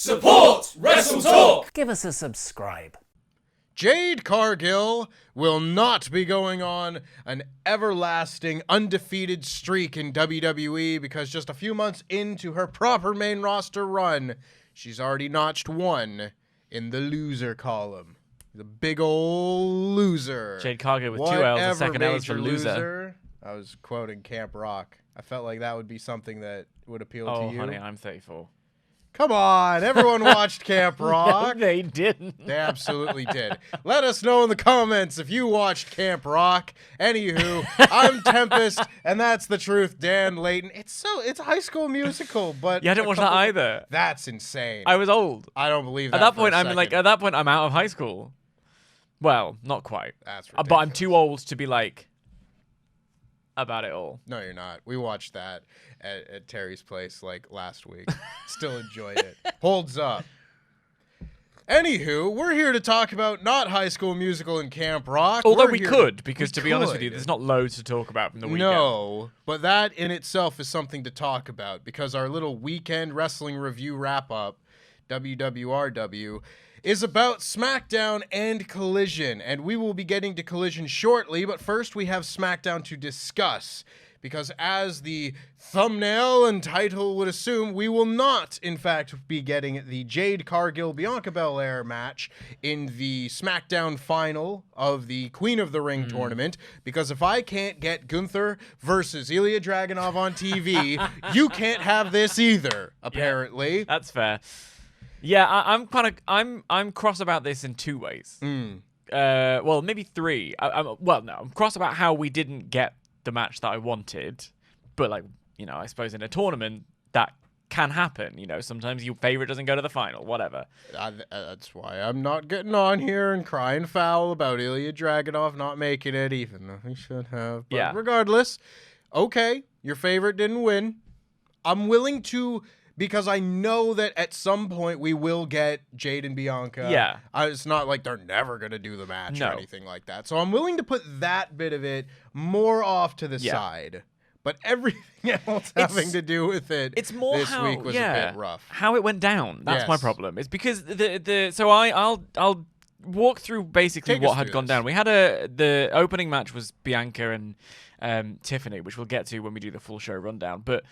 Support WrestleTalk! Give us a subscribe. Jade Cargill will not be going on an everlasting undefeated streak in WWE because just a few months into her proper main roster run, she's already notched one in the loser column. The big ol' loser. Jade Cargill with 2 L's, the second L is for loser. I was quoting Camp Rock. I felt like that would be something that would appeal to you. Oh, honey, I'm 34. Come on, everyone watched Camp Rock. No, they didn't. They absolutely did. Let us know in the comments if you watched Camp Rock. Anywho, I'm Tempest, and that's the truth, Dan Layton. It's High School Musical, but Yeah, I didn't watch that either. That's insane. I was old. I don't believe that. At that point, I'm out of high school. Well, not quite. That's but I'm ridiculous. too old to be like about it all. No, you're not. We watched that at Terry's place like last week. Still enjoyed it. Holds up. Anywho, we're here to talk about not High School Musical and Camp Rock. Although We're we here could, because we to be honest with could. you, there's not loads to talk about from the weekend. No, but that in itself is something to talk about because our little weekend wrestling review wrap-up, WWRW, is about SmackDown and Collision, and we will be getting to Collision shortly, but first we have SmackDown to discuss, because as the thumbnail and title would assume, we will not, in fact, be getting the Jade Cargill Bianca Belair match in the SmackDown final of the Queen of the Ring tournament, because if I can't get Gunther versus Ilya Dragunov on TV, you can't have this either, apparently. That's fair. Yeah, I'm cross about this in two ways. Well, maybe three. I'm cross about how we didn't get the match that I wanted, but I suppose in a tournament that can happen. Sometimes your favorite doesn't go to the final, whatever. That's why I'm not getting on here and crying foul about Ilya Dragunov not making it, even though he should have. But yeah. Regardless, okay, your favorite didn't win. I'm willing to, because I know that at some point we will get Jade and Bianca. Yeah. It's not like they're never going to do the match or No. anything like that. So I'm willing to put that bit of it more off to the side. But everything else having to do with it it's more this how, week was a bit rough. How it went down. That's my Yes. problem. It's because I'll walk through basically Take us what had through gone this. down. We had the opening match was Bianca and Tiffany, which we'll get to when we do the full show rundown. But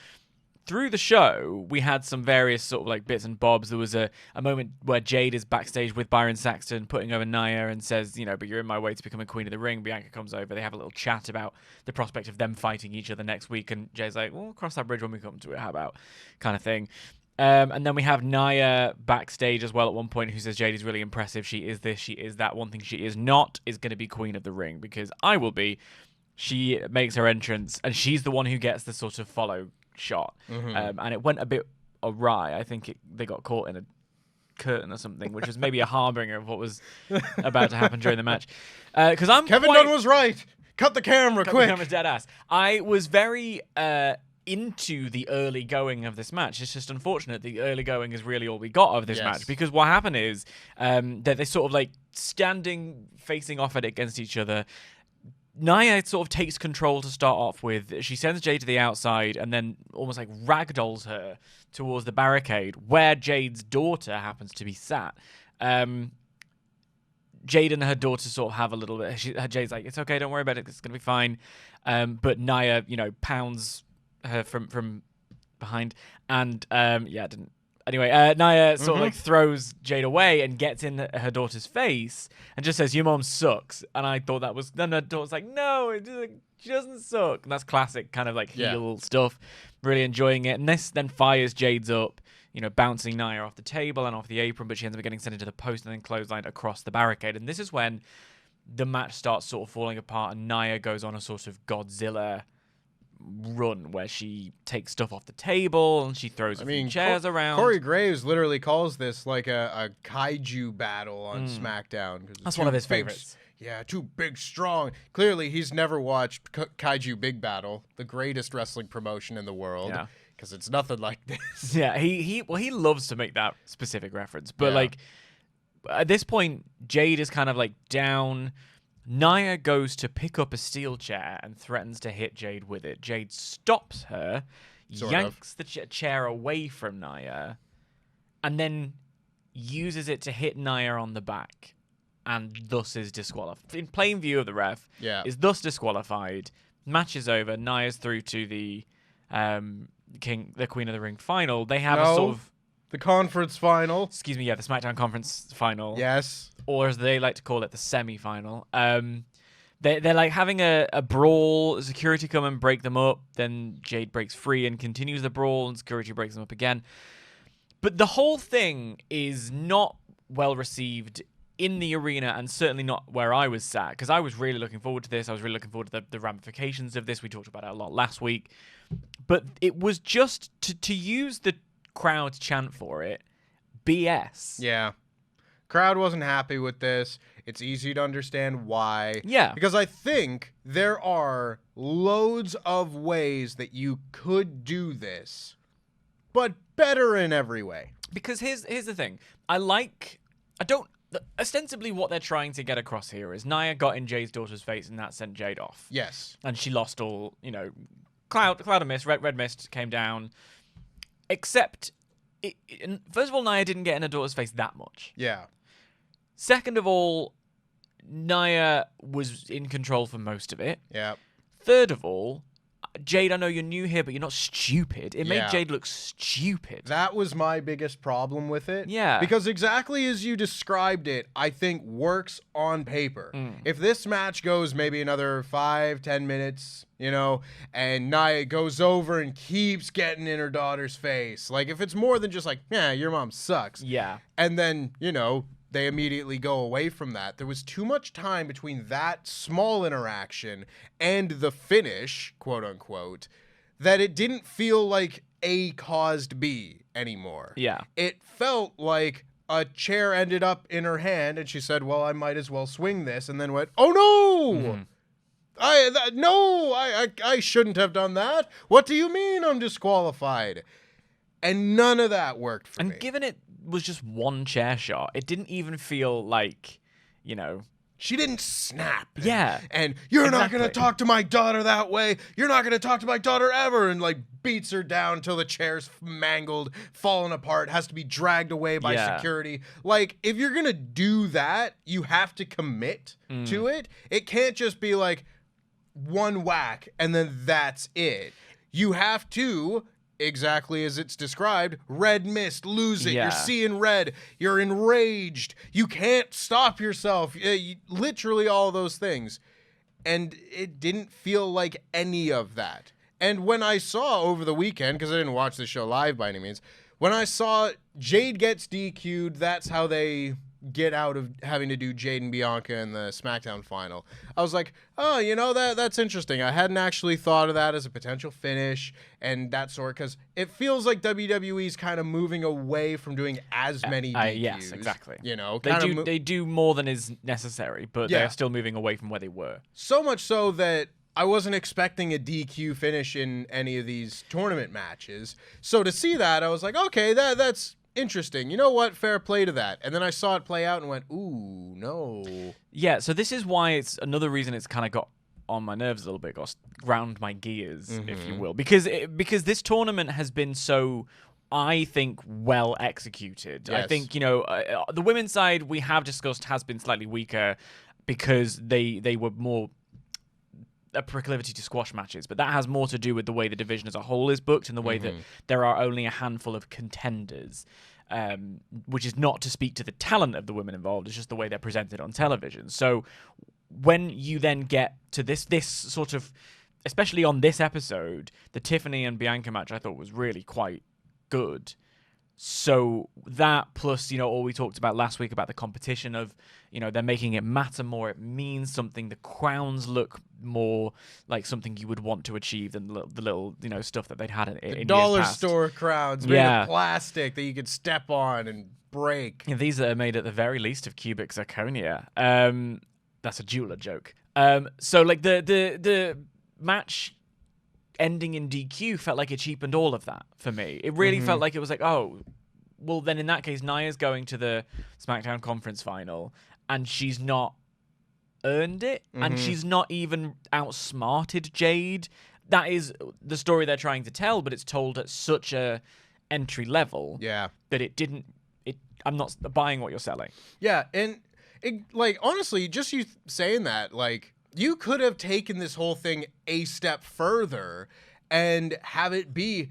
through the show, we had some various sort of bits and bobs. There was a moment where Jade is backstage with Byron Saxton putting over Nia and says, but you're in my way to becoming Queen of the Ring. Bianca comes over. They have a little chat about the prospect of them fighting each other next week. And Jade's like, we'll cross that bridge when we come to it. How about? Kind of thing. And then we have Nia backstage as well at one point who says Jade is really impressive. She is this, she is that. One thing she is not is going to be Queen of the Ring because I will be. She makes her entrance and she's the one who gets the sort of follow shot. And it went a bit awry. I think they got caught in a curtain or something, which was maybe a harbinger of what was about to happen during the match. Because Kevin Dunn was right. Cut the camera, quick. The camera's dead ass. I was very into the early going of this match. It's just unfortunate the early going is really all we got of this match because what happened is that they sort of standing facing off at it against each other. Nia sort of takes control to start off with. She sends Jade to the outside and then almost ragdolls her towards the barricade where Jade's daughter happens to be sat. Jade and her daughter sort of have a little bit. Jade's like, it's okay, don't worry about it, it's going to be fine. But Nia, pounds her from behind. And, it didn't. Anyway, Nia sort of throws Jade away and gets in her daughter's face and just says, your mom sucks. And I thought that was... Then her daughter's like, no, she doesn't suck. And that's classic kind of heel stuff. Really enjoying it. And this then fires Jade's up, bouncing Nia off the table and off the apron, but she ends up getting sent into the post and then clotheslined across the barricade. And this is when the match starts sort of falling apart and Nia goes on a sort of Godzilla run where she takes stuff off the table and she throws a few chairs around. Corey Graves literally calls this a kaiju battle on SmackDown. That's one of his favorites. Yeah, too big, strong. Clearly, he's never watched Kaiju Big Battle, the greatest wrestling promotion in the world, because it's nothing like this. Yeah, he loves to make that specific reference. But at this point, Jade is kind of down. Nia goes to pick up a steel chair and threatens to hit Jade with it. Jade stops her, yanks the chair away from Nia, and then uses it to hit Nia on the back, and thus is disqualified. In plain view of the ref, is thus disqualified. Match is over. Nia's through to the Queen of the Ring final. They have a sort of the conference final. Excuse me, the SmackDown conference final. Yes. Or as they like to call it, the semi-final. They're like having a brawl. Security come and break them up. Then Jade breaks free and continues the brawl, and security breaks them up again. But the whole thing is not well received in the arena, and certainly not where I was sat, because I was really looking forward to this. I was really looking forward to the ramifications of this. We talked about it a lot last week. But it was just to use the crowd chant for it, BS. Yeah. Crowd wasn't happy with this. It's easy to understand why. Yeah. Because I think there are loads of ways that you could do this, but better in every way. Because here's the thing. Ostensibly what they're trying to get across here is Nia got in Jade's daughter's face, and that sent Jade off. Yes. And she lost all, cloud of mist, red mist came down. Except, first of all, Nia didn't get in her daughter's face that much. Yeah. Second of all, Nia was in control for most of it. Yeah. Third of all, Jade, I know you're new here, but you're not stupid. It made Jade look stupid. That was my biggest problem with it. Yeah. Because exactly as you described it, I think works on paper. If this match goes maybe another 5-10 minutes, and Nia goes over and keeps getting in her daughter's face. Like, if it's more than just like, yeah, your mom sucks. Yeah. And then, they immediately go away from that. There was too much time between that small interaction and the finish, quote unquote, that it didn't feel like A caused B anymore. Yeah. It felt like a chair ended up in her hand and she said, well, I might as well swing this, and then went, oh no! I shouldn't have done that. What do you mean I'm disqualified? And none of that worked for me. And given it was just one chair shot, it didn't even feel like, She didn't snap. Yeah. And you're not going to talk to my daughter that way. You're not going to talk to my daughter ever. And beats her down until the chair's mangled, falling apart, has to be dragged away by security. If you're going to do that, you have to commit to it. It can't just be one whack and then that's it. You have to, exactly as it's described, red mist, lose it. Yeah. You're seeing red. You're enraged. You can't stop yourself. Literally all those things. And it didn't feel like any of that. And when I saw over the weekend, because I didn't watch the show live by any means, when I saw Jade gets DQ'd, that's how they get out of having to do Jade and Bianca in the SmackDown final. I was like, oh, that's interesting. I hadn't actually thought of that as a potential finish and that sort, because it feels like WWE's kind of moving away from doing as many DQs. Yes, exactly. They do more than is necessary, but they're still moving away from where they were. So much so that I wasn't expecting a DQ finish in any of these tournament matches. So to see that, I was like, okay, that's interesting. You know what? Fair play to that. And then I saw it play out and went, ooh, no. Yeah, so this is why it's another reason it's kind of got on my nerves a little bit, got ground my gears, if you will. Because this tournament has been so, I think, well executed. Yes. I think, the women's side we have discussed has been slightly weaker because they were more a proclivity to squash matches, but that has more to do with the way the division as a whole is booked and the way that there are only a handful of contenders, which is not to speak to the talent of the women involved, it's just the way they're presented on television. So when you then get to this sort of, especially on this episode, the Tiffany and Bianca match I thought was really quite good. So that plus, all we talked about last week about the competition of, they're making it matter more. It means something. The crowns look more like something you would want to achieve than the little stuff that they'd had in dollar years past. Store crowns made of plastic that you could step on and break. Yeah, these are made at the very least of cubic zirconia. That's a jeweler joke. So the match ending in DQ felt like it cheapened all of that for me. It really felt like it was like, oh, well, then in that case, Nia's going to the SmackDown conference final, and she's not earned it, and she's not even outsmarted Jade. That is the story they're trying to tell, but it's told at such a entry level. Yeah. That I'm not buying what you're selling. Yeah, and like honestly, just you saying that, like you could have taken this whole thing a step further and have it be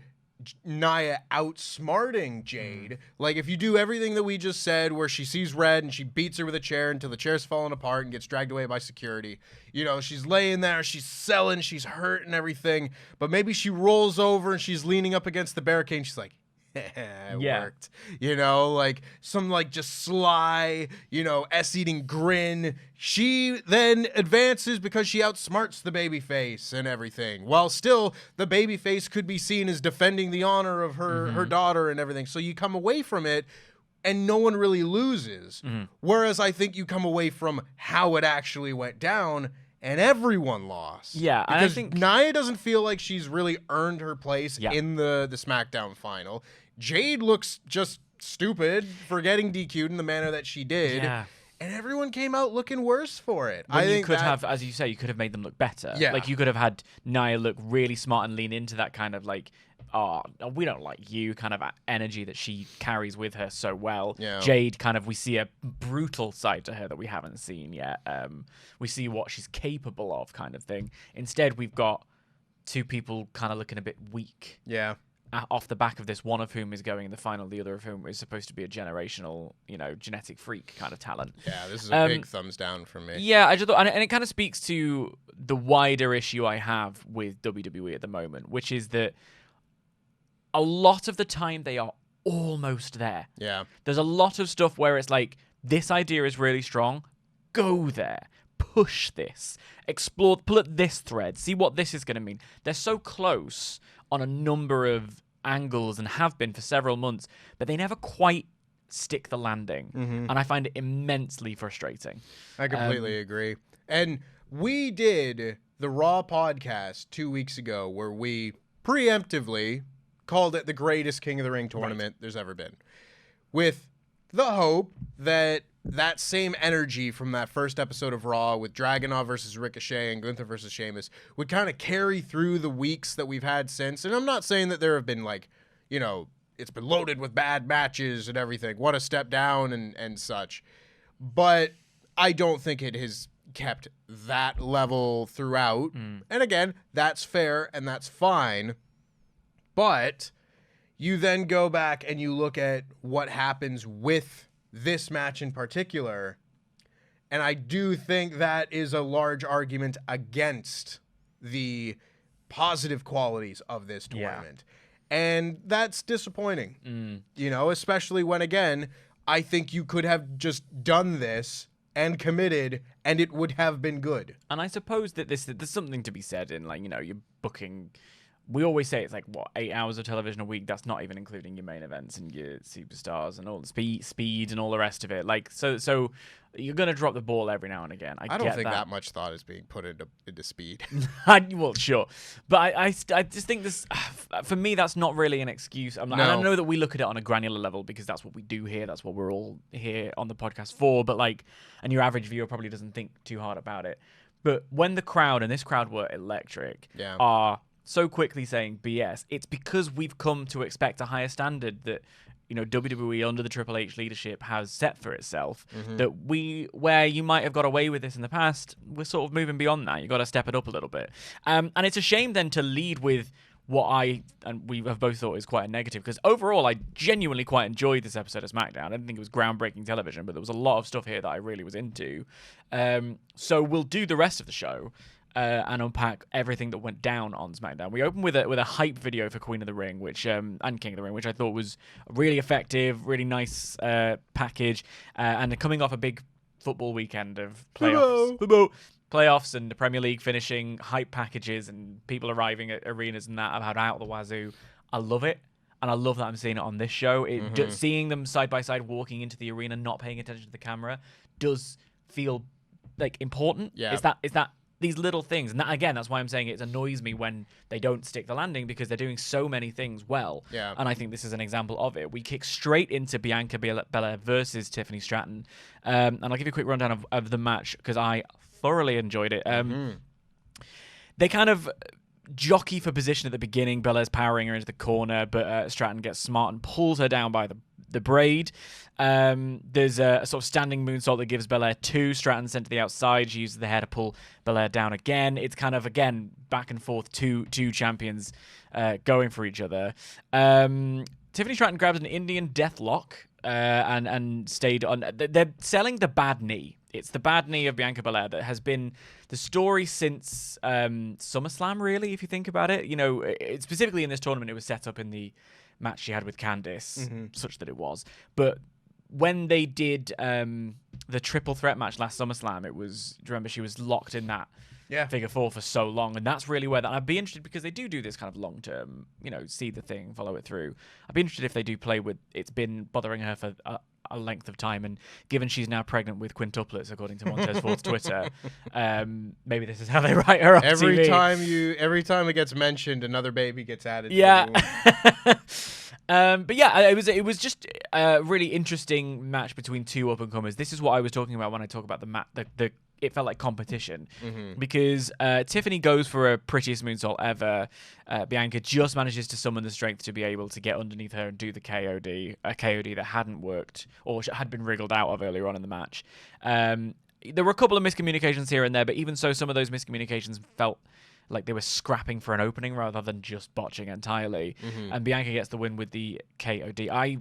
Nia outsmarting Jade. Like if you do everything that we just said, where she sees red and she beats her with a chair until the chair's falling apart and gets dragged away by security. You know, she's laying there, she's selling, she's hurt and everything, but maybe she rolls over and she's leaning up against the barricade and she's like, it worked. You know, like some like just sly, you know, S-eating grin. She then advances because she outsmarts the babyface and everything. While still the babyface could be seen as defending the honor of her daughter and everything. So you come away from it and no one really loses. Whereas I think you come away from how it actually went down and everyone lost. Yeah, because I think Nia doesn't feel like she's really earned her place in the SmackDown final. Jade looks just stupid for getting DQ'd in the manner that she did. Yeah. And everyone came out looking worse for it. When you could have, as you say, you could have made them look better. Yeah. Like you could have had Nia look really smart and lean into that kind of like, oh, we don't like you kind of energy that she carries with her so well. Yeah. Jade kind of, we see a brutal side to her that we haven't seen yet. We see what she's capable of kind of thing. Instead, we've got two people kind of looking a bit weak. Yeah. Off the back of this, one of whom is going in the final, the other of whom is supposed to be a generational, you know, genetic freak kind of talent. Yeah, this is a big thumbs down from me. Yeah, I just thought, and it kind of speaks to the wider issue I have with WWE at the moment, which is that a lot of the time they are almost there. Yeah. There's a lot of stuff where it's like, this idea is really strong, go there. Push this, explore, pull at this thread, see what this is going to mean. They're so close on a number of angles and have been for several months, but they never quite stick the landing. And I find it immensely frustrating. I completely agree. And we did the Raw podcast 2 weeks ago where we preemptively called it the greatest King of the Ring tournament there's ever been, with the hope that that same energy from that first episode of Raw with Dragunov versus Ricochet and Gunther versus Sheamus would kind of carry through the weeks that we've had since. And I'm not saying that there have been like, you know, it's been loaded with bad matches and everything. What a step down and such. But I don't think it has kept that level throughout. And again, that's fair and that's fine. But you then go back and you look at what happens with this match in particular, and I do think that is a large argument against the positive qualities of this tournament. And that's disappointing, you know, especially when, again, I think you could have just done this and committed and it would have been good. And I suppose that there's something to be said in, like, you know, you're booking. We always say it's like, what, 8 hours of television a week? That's not even including your main events and your superstars and all the speed and all the rest of it. Like, so you're going to drop the ball every now and again. I don't think that much thought is being put into speed. Well, sure. But I just think this, for me, that's not really an excuse. And I know that we look at it on a granular level because that's what we do here. That's what we're all here on the podcast for. But like, and your average viewer probably doesn't think too hard about it. But when the crowd, and this crowd were electric, are so quickly saying BS, it's because we've come to expect a higher standard that, you know, WWE under the Triple H leadership has set for itself. That where you might have got away with this in the past, we're sort of moving beyond that. You've got to step it up a little bit. And it's a shame then to lead with what we have both thought is quite a negative, because overall I genuinely quite enjoyed this episode of SmackDown. I didn't think it was groundbreaking television, but there was a lot of stuff here that I really was into. So we'll do the rest of the show and unpack everything that went down on SmackDown. We opened with a hype video for Queen of the Ring, which and King of the Ring, which I thought was really effective, really nice package, and coming off a big football weekend of playoffs and the Premier League finishing, hype packages and people arriving at arenas and that I've had out the wazoo. I love it. And I love that I'm seeing it on this show. Seeing them side by side walking into the arena, not paying attention to the camera, does feel like important. Yeah. Is that these little things, and that, again, that's why I'm saying it annoys me when they don't stick the landing, because they're doing so many things well. Yeah. And I think this is an example of it. We kick straight into Bianca Belair versus Tiffany Stratton, and I'll give you a quick rundown of the match because I thoroughly enjoyed it. They kind of jockey for position at the beginning. Belair's powering her into the corner, but Stratton gets smart and pulls her down by the braid. There's a sort of standing moonsault that gives Belair 2. Stratton sent to the outside. She uses the hair to pull Belair down again. It's kind of, again, back and forth, two champions going for each other. Tiffany Stratton grabs an Indian deathlock and stayed on. They're selling the bad knee. It's the bad knee of Bianca Belair that has been the story since SummerSlam, really, if you think about it. Specifically in this tournament, it was set up in the match she had with Candice, such that it was. But when they did the triple threat match last SummerSlam, do you remember she was locked in that figure 4 for so long, and that's really where I'd be interested, because they do this kind of long term, see the thing, follow it through. I'd be interested if they do play with it's been bothering her for a length of time, and given she's now pregnant with quintuplets, according to Montez Ford's Twitter, maybe this is how they write her up. Every TV. every time it gets mentioned, another baby gets added. Yeah. To the womb. But yeah, it was just a really interesting match between two up and comers. This is what I was talking about when I talk about the it felt like competition, because Tiffany goes for her prettiest moonsault ever. Bianca just manages to summon the strength to be able to get underneath her and do the KOD, a KOD that hadn't worked or had been wriggled out of earlier on in the match. There were a couple of miscommunications here and there, but even so, some of those miscommunications felt like they were scrapping for an opening rather than just botching entirely. And Bianca gets the win with the KOD. I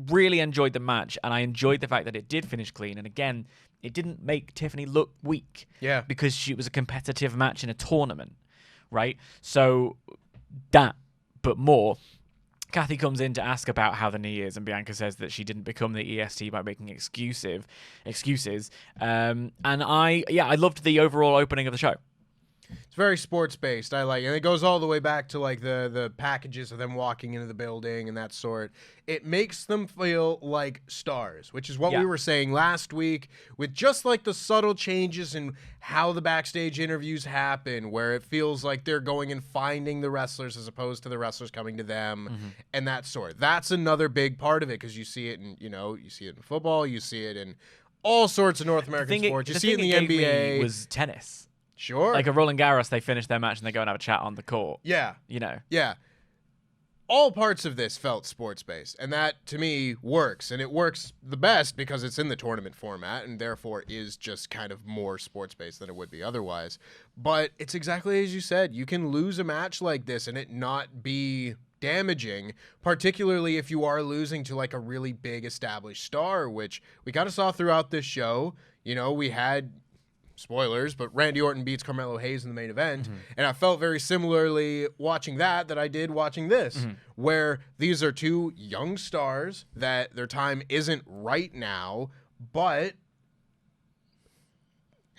really enjoyed the match, and I enjoyed the fact that it did finish clean. And again, it didn't make Tiffany look weak. Yeah. Because it was a competitive match in a tournament, right? So that, but more. Kathy comes in to ask about how the knee is, and Bianca says that she didn't become the EST by making excuses. And I loved the overall opening of the show. It's very sports-based. I like it. And it goes all the way back to like the packages of them walking into the building and that sort. It makes them feel like stars, which is what we were saying last week, with just like the subtle changes in how the backstage interviews happen, where it feels like they're going and finding the wrestlers as opposed to the wrestlers coming to them, and that sort. That's another big part of it, because you see it in, you see it in football, you see it in all sorts of North American sports. You see it in the NBA. It was tennis. Sure. Like a Roland Garros, they finish their match and they go and have a chat on the court. Yeah. Yeah. All parts of this felt sports-based, and that, to me, works. And it works the best because it's in the tournament format, and therefore is just kind of more sports-based than it would be otherwise. But it's exactly as you said. You can lose a match like this and it not be damaging, particularly if you are losing to like a really big established star, which we kind of saw throughout this show. We had... spoilers, but Randy Orton beats Carmelo Hayes in the main event, and I felt very similarly watching that I did watching this, where these are two young stars that their time isn't right now, but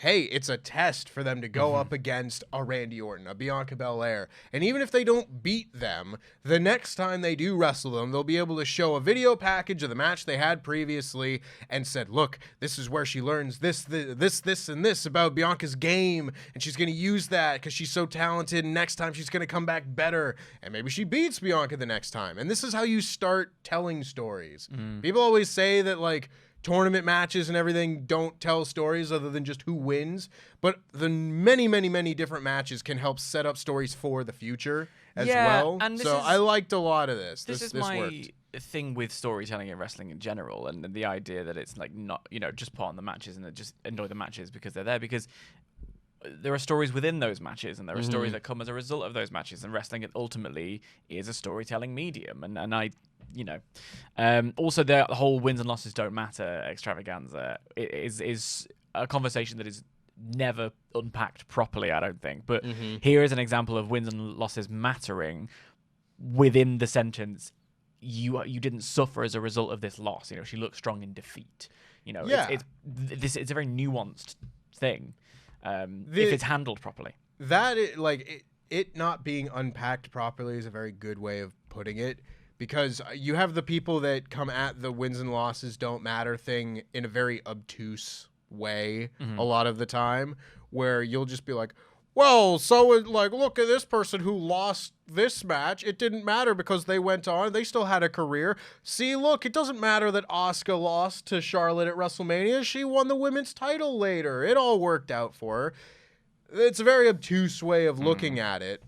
hey, it's a test for them to go up against a Randy Orton, a Bianca Belair. And even if they don't beat them, the next time they do wrestle them, they'll be able to show a video package of the match they had previously and said, look, this is where she learns this, and this about Bianca's game, and she's going to use that because she's so talented, and next time she's going to come back better, and maybe she beats Bianca the next time. And this is how you start telling stories. People always say that, like, tournament matches and everything don't tell stories other than just who wins, but the many, many, many different matches can help set up stories for the future as well. And so I liked a lot of this. This my worked. Thing with storytelling in wrestling in general, and the idea that it's like not, just put on the matches and just enjoy the matches because they're there, because there are stories within those matches, and there are stories that come as a result of those matches, and wrestling ultimately is a storytelling medium. And I also the whole wins and losses don't matter extravaganza is a conversation that is never unpacked properly, I don't think. But here is an example of wins and losses mattering within the sentence. You didn't suffer as a result of this loss. She looked strong in defeat. It's a very nuanced thing. If it's handled properly. It not being unpacked properly is a very good way of putting it, because you have the people that come at the wins and losses don't matter thing in a very obtuse way a lot of the time, where you'll just be like, well, so look at this person who lost this match. It didn't matter because they went on. They still had a career. See, look, it doesn't matter that Asuka lost to Charlotte at WrestleMania. She won the women's title later. It all worked out for her. It's a very obtuse way of looking at it.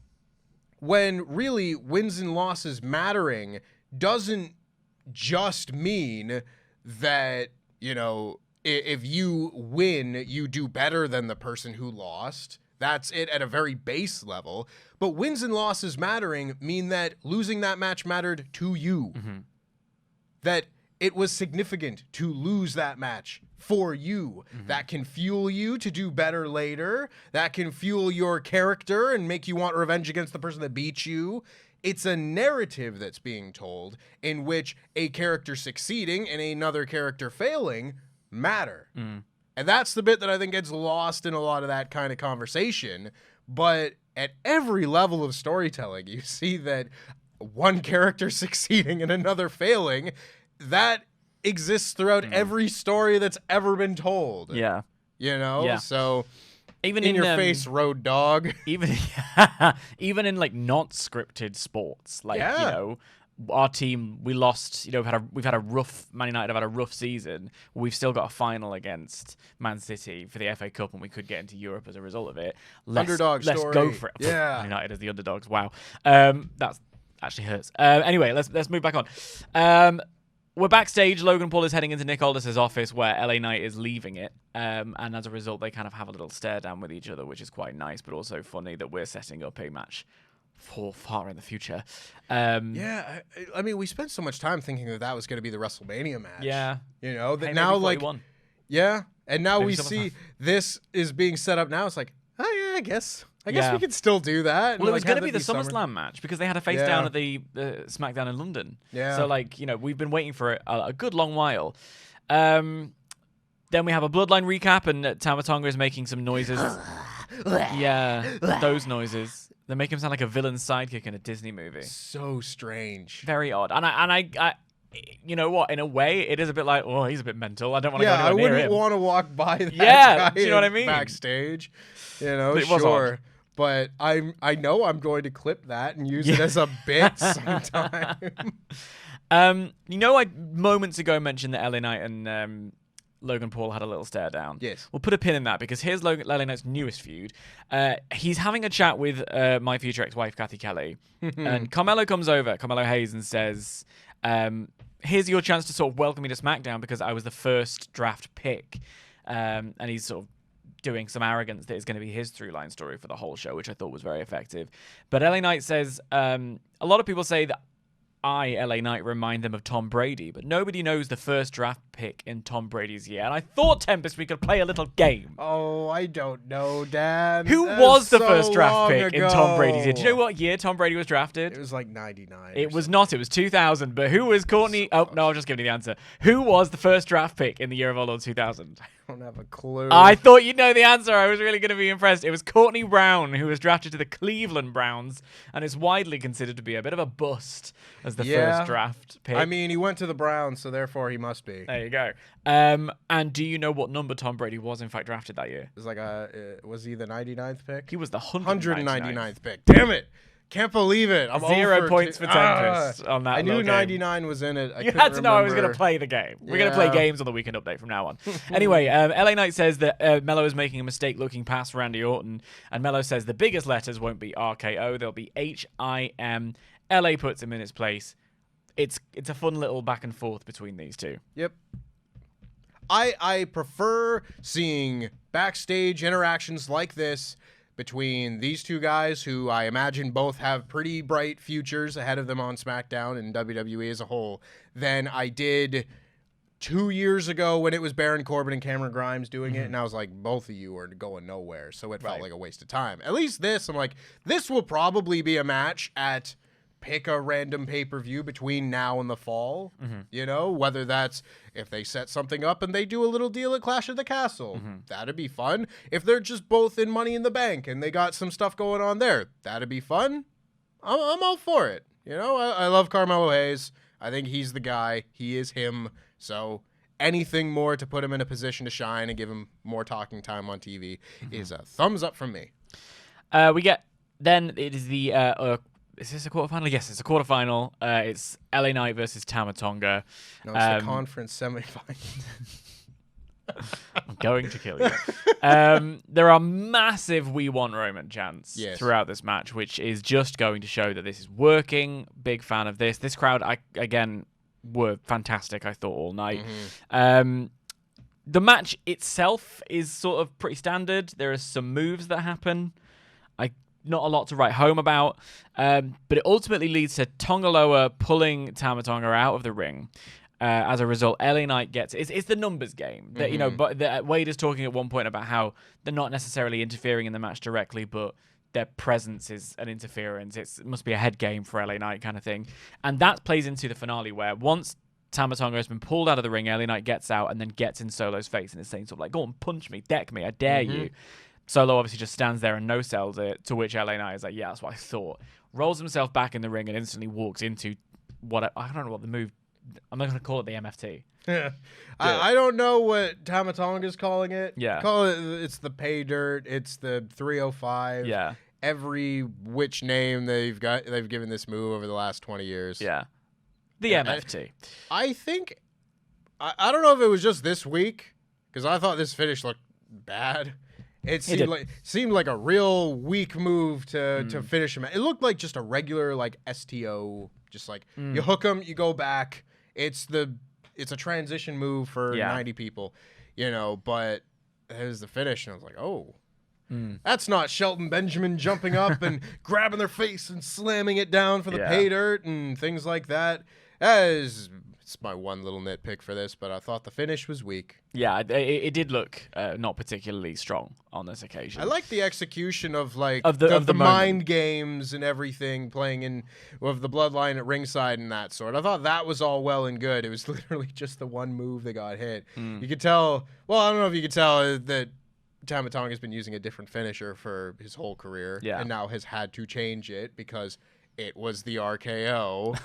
when really wins and losses mattering doesn't just mean that, you know, if you win, you do better than the person who lost. That's it at a very base level. But wins and losses mattering mean that losing that match mattered to you. That it was significant to lose that match for you. That can fuel you to do better later. That can fuel your character and make you want revenge against the person that beat you. It's a narrative that's being told in which a character succeeding and another character failing matter. And that's the bit that I think gets lost in a lot of that kind of conversation. But at every level of storytelling, you see that one character succeeding and another failing, that exists throughout every story that's ever been told. Yeah. You know? Yeah. So even in your face, road dog. Even in like not scripted sports, like, you know, our team, we lost, you know, we've had a rough, Man United have had a rough season. We've still got a final against Man City for the FA Cup, and we could get into Europe as a result of it. Underdog let's story. go for it. Yeah. Man United as the underdogs. Wow. That's actually hurts. Anyway, let's move back on. We're backstage. Logan Paul is heading into Nick Aldis's office where LA Knight is leaving it. And as a result, they kind of have a little stare down with each other, which is quite nice, but also funny that we're setting up a match for far in the future. I mean, we spent so much time thinking that was going to be the WrestleMania match. Yeah. You know, that Hey, now, maybe like, 41. yeah. And now Maybe we SummerSlam. see this is being set up now. It's like, oh, yeah, I guess Yeah. we could still do that. Well, and, it was like, going have to be that the summer. SummerSlam match because they had a face Yeah. down at the SmackDown in London. Yeah. So, like, you know, we've been waiting for it a good long while. Then we have a Bloodline recap, and Tama Tonga is making some noises. Yeah, those noises. They make him sound like a villain sidekick in a Disney movie. So strange. Very odd. And I you know what? In a way, it is a bit like, oh, he's a bit mental. I don't want to Yeah, go I anywhere near wouldn't him. want to walk by that Yeah, guy do you know what I mean? backstage. You know, It was sure. odd. But I know I'm going to clip that and use it as a bit sometime. You know, I moments ago mentioned that LA Knight and Logan Paul had a little stare down. Yes. We'll put a pin in that because here's LA Knight's newest feud. He's having a chat with my future ex-wife, Kathy Kelly. And Carmelo comes over, Carmelo Hayes, and says, here's your chance to sort of welcome me to SmackDown because I was the first draft pick. And he's sort of doing some arrogance that is going to be his through-line story for the whole show, which I thought was very effective. But LA Knight says, a lot of people say that LA Knight, remind them of Tom Brady, but nobody knows the first draft pick in Tom Brady's year. And I thought, Tempest, we could play a little game. Oh, I don't know, Dan. Who That was the so first draft long pick in ago. Tom Brady's year? Do you know what year Tom Brady was drafted? It was like 99. It was not. It was 2000. But who was Courtney? Oh, no, I'll just give you the answer. Who was the first draft pick in the year of our Lord 2000? I don't have a clue. I thought you'd know the answer. I was really going to be impressed. It was Courtney Brown, who was drafted to the Cleveland Browns and is widely considered to be a bit of a bust as the first draft pick. I mean, he went to the Browns, so therefore he must be. There you go. And do you know what number Tom Brady was in fact drafted that year? It was like was he the 99th pick? He was the 199th pick. Damn it. Can't believe it. I'm 0 over points for Tempest on that. I knew little game. 99 was in it. You had to know I was going to play the game. We're going to play Yeah. games on the Weekend Update from now on. Anyway, LA Knight says that Mello is making a mistake looking past Randy Orton, and Mello says the biggest letters won't be RKO, they'll be HIM. LA puts him in his place. It's a fun little back and forth between these two. Yep. I prefer seeing backstage interactions like this between these two guys who I imagine both have pretty bright futures ahead of them on SmackDown and WWE as a whole than I did 2 years ago when it was Baron Corbin and Cameron Grimes doing it, and I was like, both of you are going nowhere, so it felt like a waste of time. At least this, I'm like, this will probably be a match at pick a random pay-per-view between now and the fall, you know, whether that's if they set something up and they do a little deal at Clash of the Castle, that'd be fun. If they're just both in Money in the Bank and they got some stuff going on there, that'd be fun. I'm all for it. You know, I love Carmelo Hayes. I think he's the guy. He is him. So anything more to put him in a position to shine and give him more talking time on TV is a thumbs up from me. We get, then it is the, is this a quarterfinal? Yes, it's a quarterfinal. It's LA Knight versus Tama Tonga. No, it's the conference semifinal. Oh, going to kill you. There are massive "We Want Roman" chants throughout this match, which is just going to show that this is working. Big fan of this. This crowd, were fantastic, I thought, all night. The match itself is sort of pretty standard. There are some moves that happen. Not a lot to write home about. But it ultimately leads to Tonga pulling Tama Tonga out of the ring. As a result, LA Knight gets it's the numbers game. That but Wade is talking at one point about how they're not necessarily interfering in the match directly, but their presence is an interference. It must be a head game for LA Knight kind of thing. And that plays into the finale where once Tama Tonga has been pulled out of the ring, LA Knight gets out and then gets in Solo's face and is saying sort of like, go on, punch me, deck me, I dare you. Solo obviously just stands there and no-sells it, to which LA Knight is like, yeah, that's what I thought. Rolls himself back in the ring and instantly walks into I don't know what the move, I'm not going to call it the MFT. Yeah. I don't know what Tama Tonga's calling it. Yeah. It's the pay dirt, it's the 305. Yeah. Every which name they've given this move over the last 20 years. Yeah. The MFT. I think, I don't know if it was just this week, because I thought this finish looked bad. It seemed like a real weak move to finish him. It looked like just a regular STO, just you hook him, you go back. It's a transition move for 90 people, but it was the finish, and I was like, oh. That's not Shelton Benjamin jumping up and grabbing their face and slamming it down for the pay dirt and things like that. It's my one little nitpick for this, but I thought the finish was weak. Yeah, it did look not particularly strong on this occasion. I like the execution of the mind games and everything playing in with the bloodline at ringside and that sort. I thought that was all well and good. It was literally just the one move that got hit. You could tell. Well, I don't know if you could tell that Tama Tonga has been using a different finisher for his whole career, and now has had to change it because it was the RKO.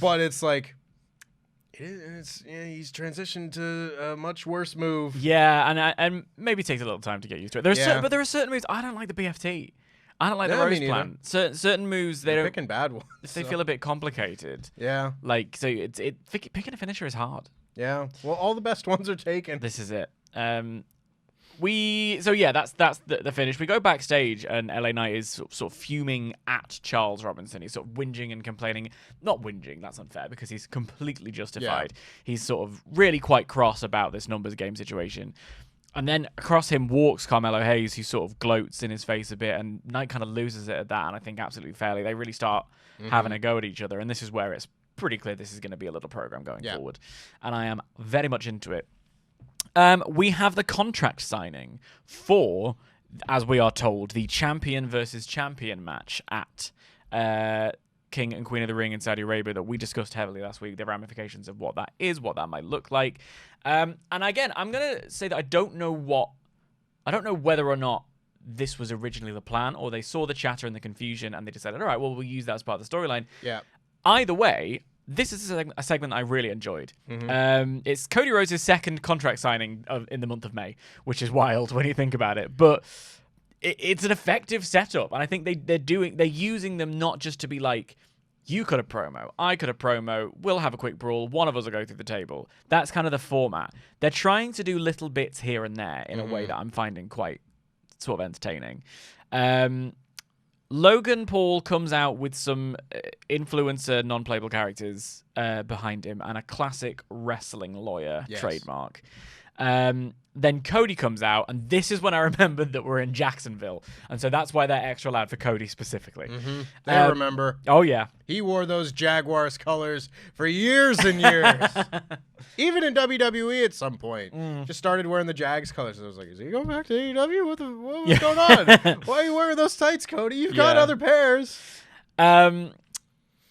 But it's like. He's transitioned to a much worse move. Yeah, and maybe takes a little time to get used to it. But there are certain moves. I don't like the BFT. I don't like the Rose Plant. Certain moves they're picking bad ones. They feel a bit complicated. Yeah, picking a finisher is hard. Yeah, well, all the best ones are taken. This is it. That's the finish. We go backstage and LA Knight is sort of fuming at Charles Robinson. He's sort of whinging and complaining. Not whinging, that's unfair because he's completely justified. Yeah. He's sort of really quite cross about this numbers game situation. And then across him walks Carmelo Hayes, who sort of gloats in his face a bit, and Knight kind of loses it at that, and I think absolutely fairly. They really start having a go at each other, and this is where it's pretty clear this is going to be a little program going forward. And I am very much into it. We have the contract signing for, as we are told, the champion versus champion match at King and Queen of the Ring in Saudi Arabia that we discussed heavily last week, the ramifications of what that is, what that might look like. And again, I'm going to say that I don't know whether or not this was originally the plan or they saw the chatter and the confusion and they decided, all right, well, we'll use that as part of the storyline. Yeah. Either way, this is a segment I really enjoyed. It's Cody Rhodes' second contract signing in the month of May, which is wild when you think about it. But it's an effective setup, and I think they're using them not just to be like, you cut a promo, I cut a promo, we'll have a quick brawl, one of us will go through the table. That's kind of the format. They're trying to do little bits here and there in a way that I'm finding quite sort of entertaining. Logan Paul comes out with some influencer non-playable characters behind him and a classic wrestling lawyer trademark. Then Cody comes out, and this is when I remembered that we're in Jacksonville. And so that's why they're extra loud for Cody specifically. I remember. Oh, yeah. He wore those Jaguars colors for years and years. Even in WWE at some point. Just started wearing the Jags colors. I was like, is he going back to AEW? What's going on? Why are you wearing those tights, Cody? You've got other pairs.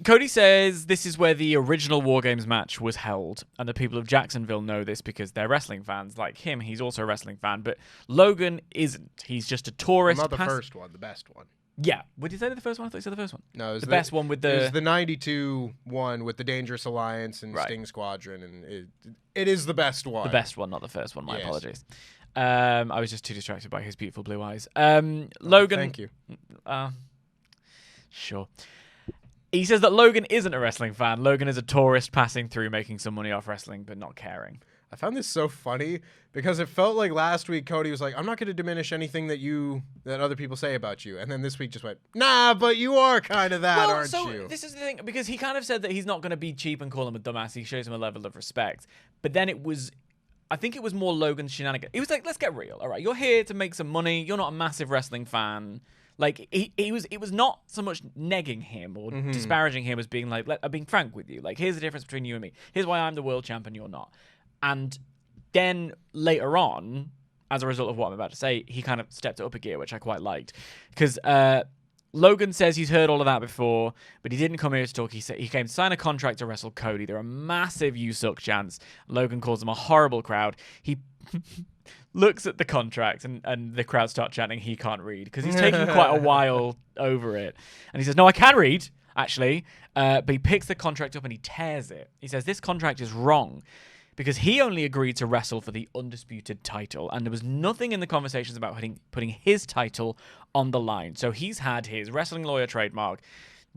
Cody says this is where the original War Games match was held, and the people of Jacksonville know this because they're wrestling fans. Like him, he's also a wrestling fan, but Logan isn't. He's just a tourist. Not the first one, the best one. Yeah. Would you say the first one? I thought you said the first one. No, it was the best one with the... It was the 92 one with the Dangerous Alliance and Sting Squadron, and it is the best one. The best one, not the first one. My apologies. I was just too distracted by his beautiful blue eyes. Logan... Thank you. Sure. He says that Logan isn't a wrestling fan. Logan is a tourist passing through, making some money off wrestling, but not caring. I found this so funny because it felt like last week Cody was like, I'm not going to diminish anything that other people say about you. And then this week just went, nah, but you are kind of that, aren't you? This is the thing, because he kind of said that he's not going to be cheap and call him a dumbass. He shows him a level of respect. But then I think it was more Logan's shenanigans. He was like, let's get real. All right, you're here to make some money. You're not a massive wrestling fan. Like, it was not so much negging him or disparaging him as being like, I'm being frank with you. Like, here's the difference between you and me. Here's why I'm the world champ and you're not. And then later on, as a result of what I'm about to say, he kind of stepped it up a gear, which I quite liked. Because Logan says he's heard all of that before, but he didn't come here to talk. He said he came to sign a contract to wrestle Cody. There are massive "you suck" chants. Logan calls them a horrible crowd. He looks at the contract and the crowd start chanting he can't read because he's taking quite a while over it. And he says, no, I can read, actually. But he picks the contract up and he tears it. He says, this contract is wrong because he only agreed to wrestle for the undisputed title. And there was nothing in the conversations about putting his title on the line. So he's had his wrestling lawyer trademark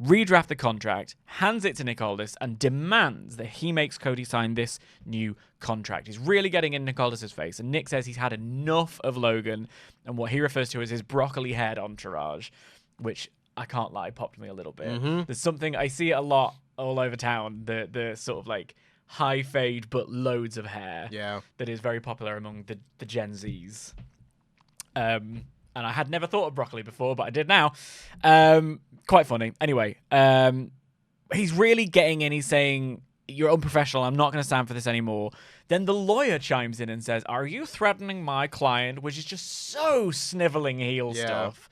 redraft the contract, hands it to Nick Aldis, and demands that he makes Cody sign this new contract. He's really getting in Nick Aldis' face, and Nick says he's had enough of Logan and what he refers to as his broccoli head entourage, which, I can't lie, popped me a little bit. There's something, I see it a lot all over town, the sort of like high fade but loads of hair that is very popular among the Gen Zs. And I had never thought of broccoli before, but I did now. Quite funny. Anyway, he's really getting in. He's saying, you're unprofessional. I'm not going to stand for this anymore. Then the lawyer chimes in and says, are you threatening my client? Which is just so sniveling heel stuff.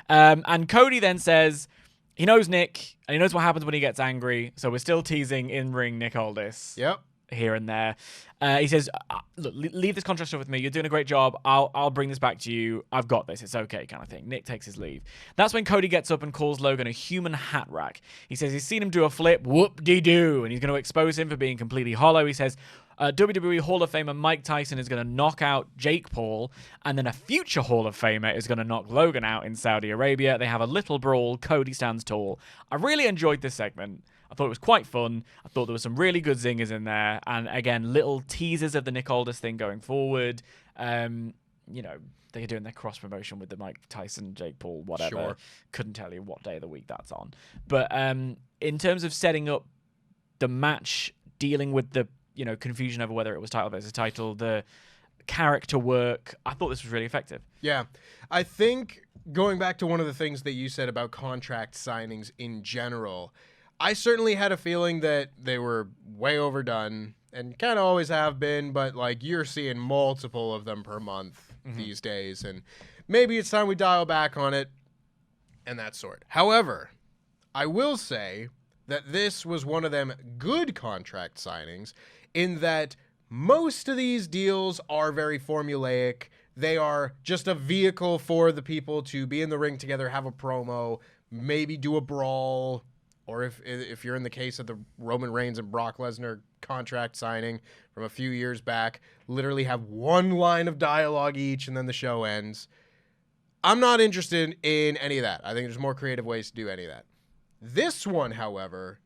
And Cody then says he knows Nick, and he knows what happens when he gets angry. So we're still teasing in-ring Nick Aldis. Yep. Here and there. He says, look, leave this contract stuff with me. You're doing a great job. I'll bring this back to you. I've got this. It's okay, kind of thing. Nick takes his leave. That's when Cody gets up and calls Logan a human hat rack. He says he's seen him do a flip, whoop-de-doo, and he's going to expose him for being completely hollow. He says WWE Hall of Famer Mike Tyson is going to knock out Jake Paul, and then a future Hall of Famer is going to knock Logan out in Saudi Arabia. They have a little brawl. Cody stands tall. I really enjoyed this segment. I thought it was quite fun. I thought there were some really good zingers in there. And again, little teasers of the Nick Aldis thing going forward. You know, they're doing their cross promotion with the Mike Tyson, Jake Paul, whatever. Sure. Couldn't tell you what day of the week that's on. But in terms of setting up the match, dealing with the confusion over whether it was title versus title, the character work, I thought this was really effective. Yeah. I think going back to one of the things that you said about contract signings in general, I certainly had a feeling that they were way overdone and kind of always have been, but like you're seeing multiple of them per month these days, and maybe it's time we dial back on it and that sort. However, I will say that this was one of them good contract signings in that most of these deals are very formulaic. They are just a vehicle for the people to be in the ring together, have a promo, maybe do a brawl, or if you're in the case of the Roman Reigns and Brock Lesnar contract signing from a few years back, literally have one line of dialogue each and then the show ends. I'm not interested in any of that. I think there's more creative ways to do any of that. This one, however,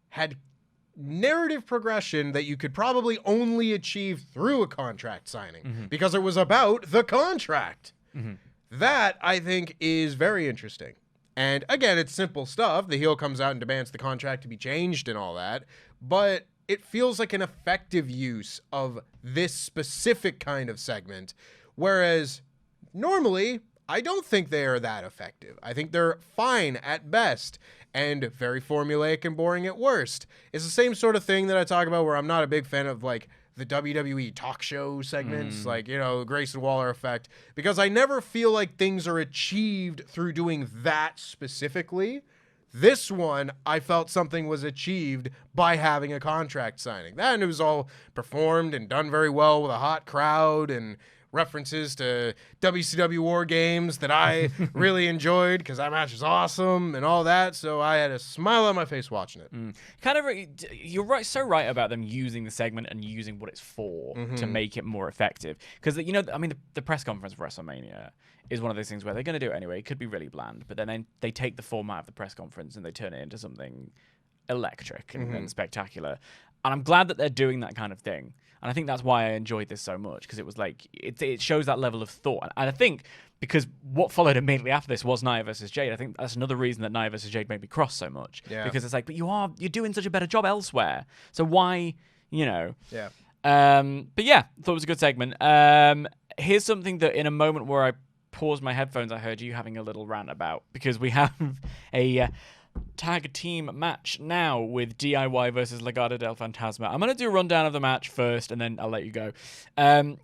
had narrative progression that you could probably only achieve through a contract signing because it was about the contract. That, I think, is very interesting. And again, it's simple stuff. The heel comes out and demands the contract to be changed and all that. But it feels like an effective use of this specific kind of segment. Whereas normally, I don't think they are that effective. I think they're fine at best and very formulaic and boring at worst. It's the same sort of thing that I talk about where I'm not a big fan of like the WWE talk show segments, like, Grayson Waller effect, because I never feel like things are achieved through doing that specifically. This one, I felt something was achieved by having a contract signing. That, it was all performed and done very well with a hot crowd and references to WCW War Games that I really enjoyed because that match was awesome and all that. So I had a smile on my face watching it. You're right, so right about them using the segment and using what it's for to make it more effective. Because the press conference for WrestleMania is one of those things where they're going to do it anyway. It could be really bland, but then they take the format of the press conference and they turn it into something electric and spectacular. And I'm glad that they're doing that kind of thing. And I think that's why I enjoyed this so much, because it was like, it shows that level of thought. And I think because what followed immediately after this was Nia versus Jade, I think that's another reason that Nia versus Jade made me cross so much. Yeah. Because it's like, but you're doing such a better job elsewhere. So why, Yeah. But yeah, thought it was a good segment. Here's something that in a moment where I paused my headphones, I heard you having a little rant about, because we have a tag team match now with DIY versus Legado del Fantasma. I'm going to do a rundown of the match first, and then I'll let you go.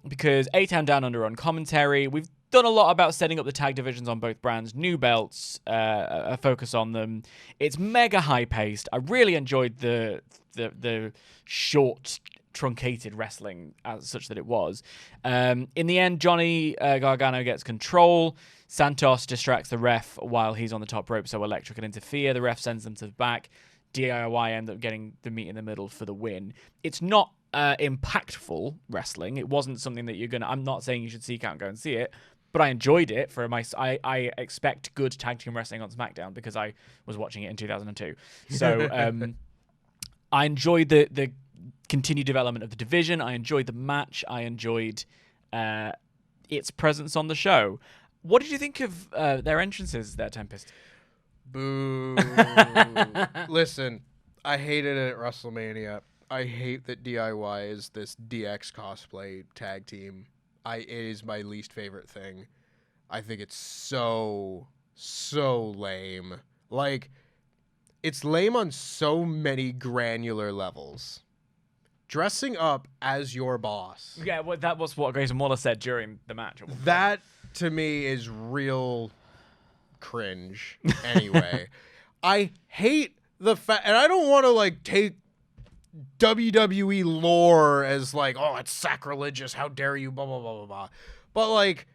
Because A-Town Down Under on commentary. We've done a lot about setting up the tag divisions on both brands, new belts, a focus on them. It's mega high-paced. I really enjoyed the short, truncated wrestling as such that it was. In the end, Johnny Gargano gets control. Santos distracts the ref while he's on the top rope, so Electra can interfere. The ref sends them to the back. DIY end up getting the meet in the middle for the win. It's not impactful wrestling. It wasn't something that I'm not saying you should seek out and go and see it, but I enjoyed it. I expect good tag team wrestling on SmackDown because I was watching it in 2002. So I enjoyed the continued development of the division. I enjoyed the match. I enjoyed its presence on the show. What did you think of their entrances there, Tempest? Boo. Listen, I hated it at WrestleMania. I hate that DIY is this DX cosplay tag team. It is my least favorite thing. I think it's so lame. Like, it's lame on so many granular levels. Dressing up as your boss. Yeah, well, that was what Grayson Waller said during the match. That, to me, is real cringe anyway. I hate the fact, and I don't want to, like, take WWE lore as, like, oh, it's sacrilegious, how dare you, blah, blah, blah, blah, blah. But, like,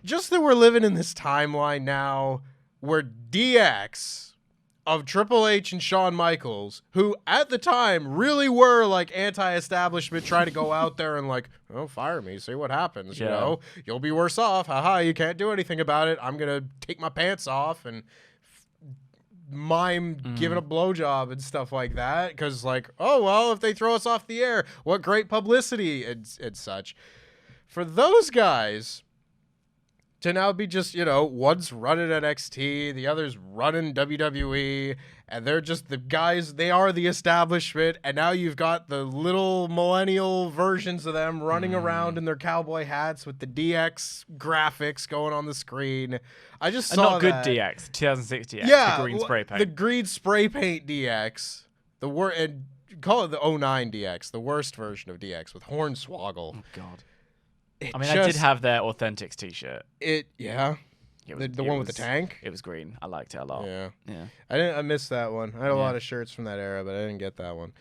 just that we're living in this timeline now where DX of Triple H and Shawn Michaels, who at the time really were like anti-establishment, trying to go out there and like, oh, fire me, see what happens, you know, you'll be worse off, haha, you can't do anything about it, I'm gonna take my pants off and mime giving a blowjob and stuff like that, because like, oh well, if they throw us off the air, what great publicity and such. For those guys to now be just, one's running NXT, the other's running WWE, and they're just the guys, they are the establishment, and now you've got the little millennial versions of them running around in their cowboy hats with the DX graphics going on the screen. I just saw not that. Good DX, 2006 DX, the green spray paint. The green spray paint DX, and call it the 09 DX, the worst version of DX with Hornswoggle. Oh, God. I did have their Authentics t-shirt. The one with the tank? It was green. I liked it a lot. Yeah. Yeah. I missed that one. I had a lot of shirts from that era, but I didn't get that one.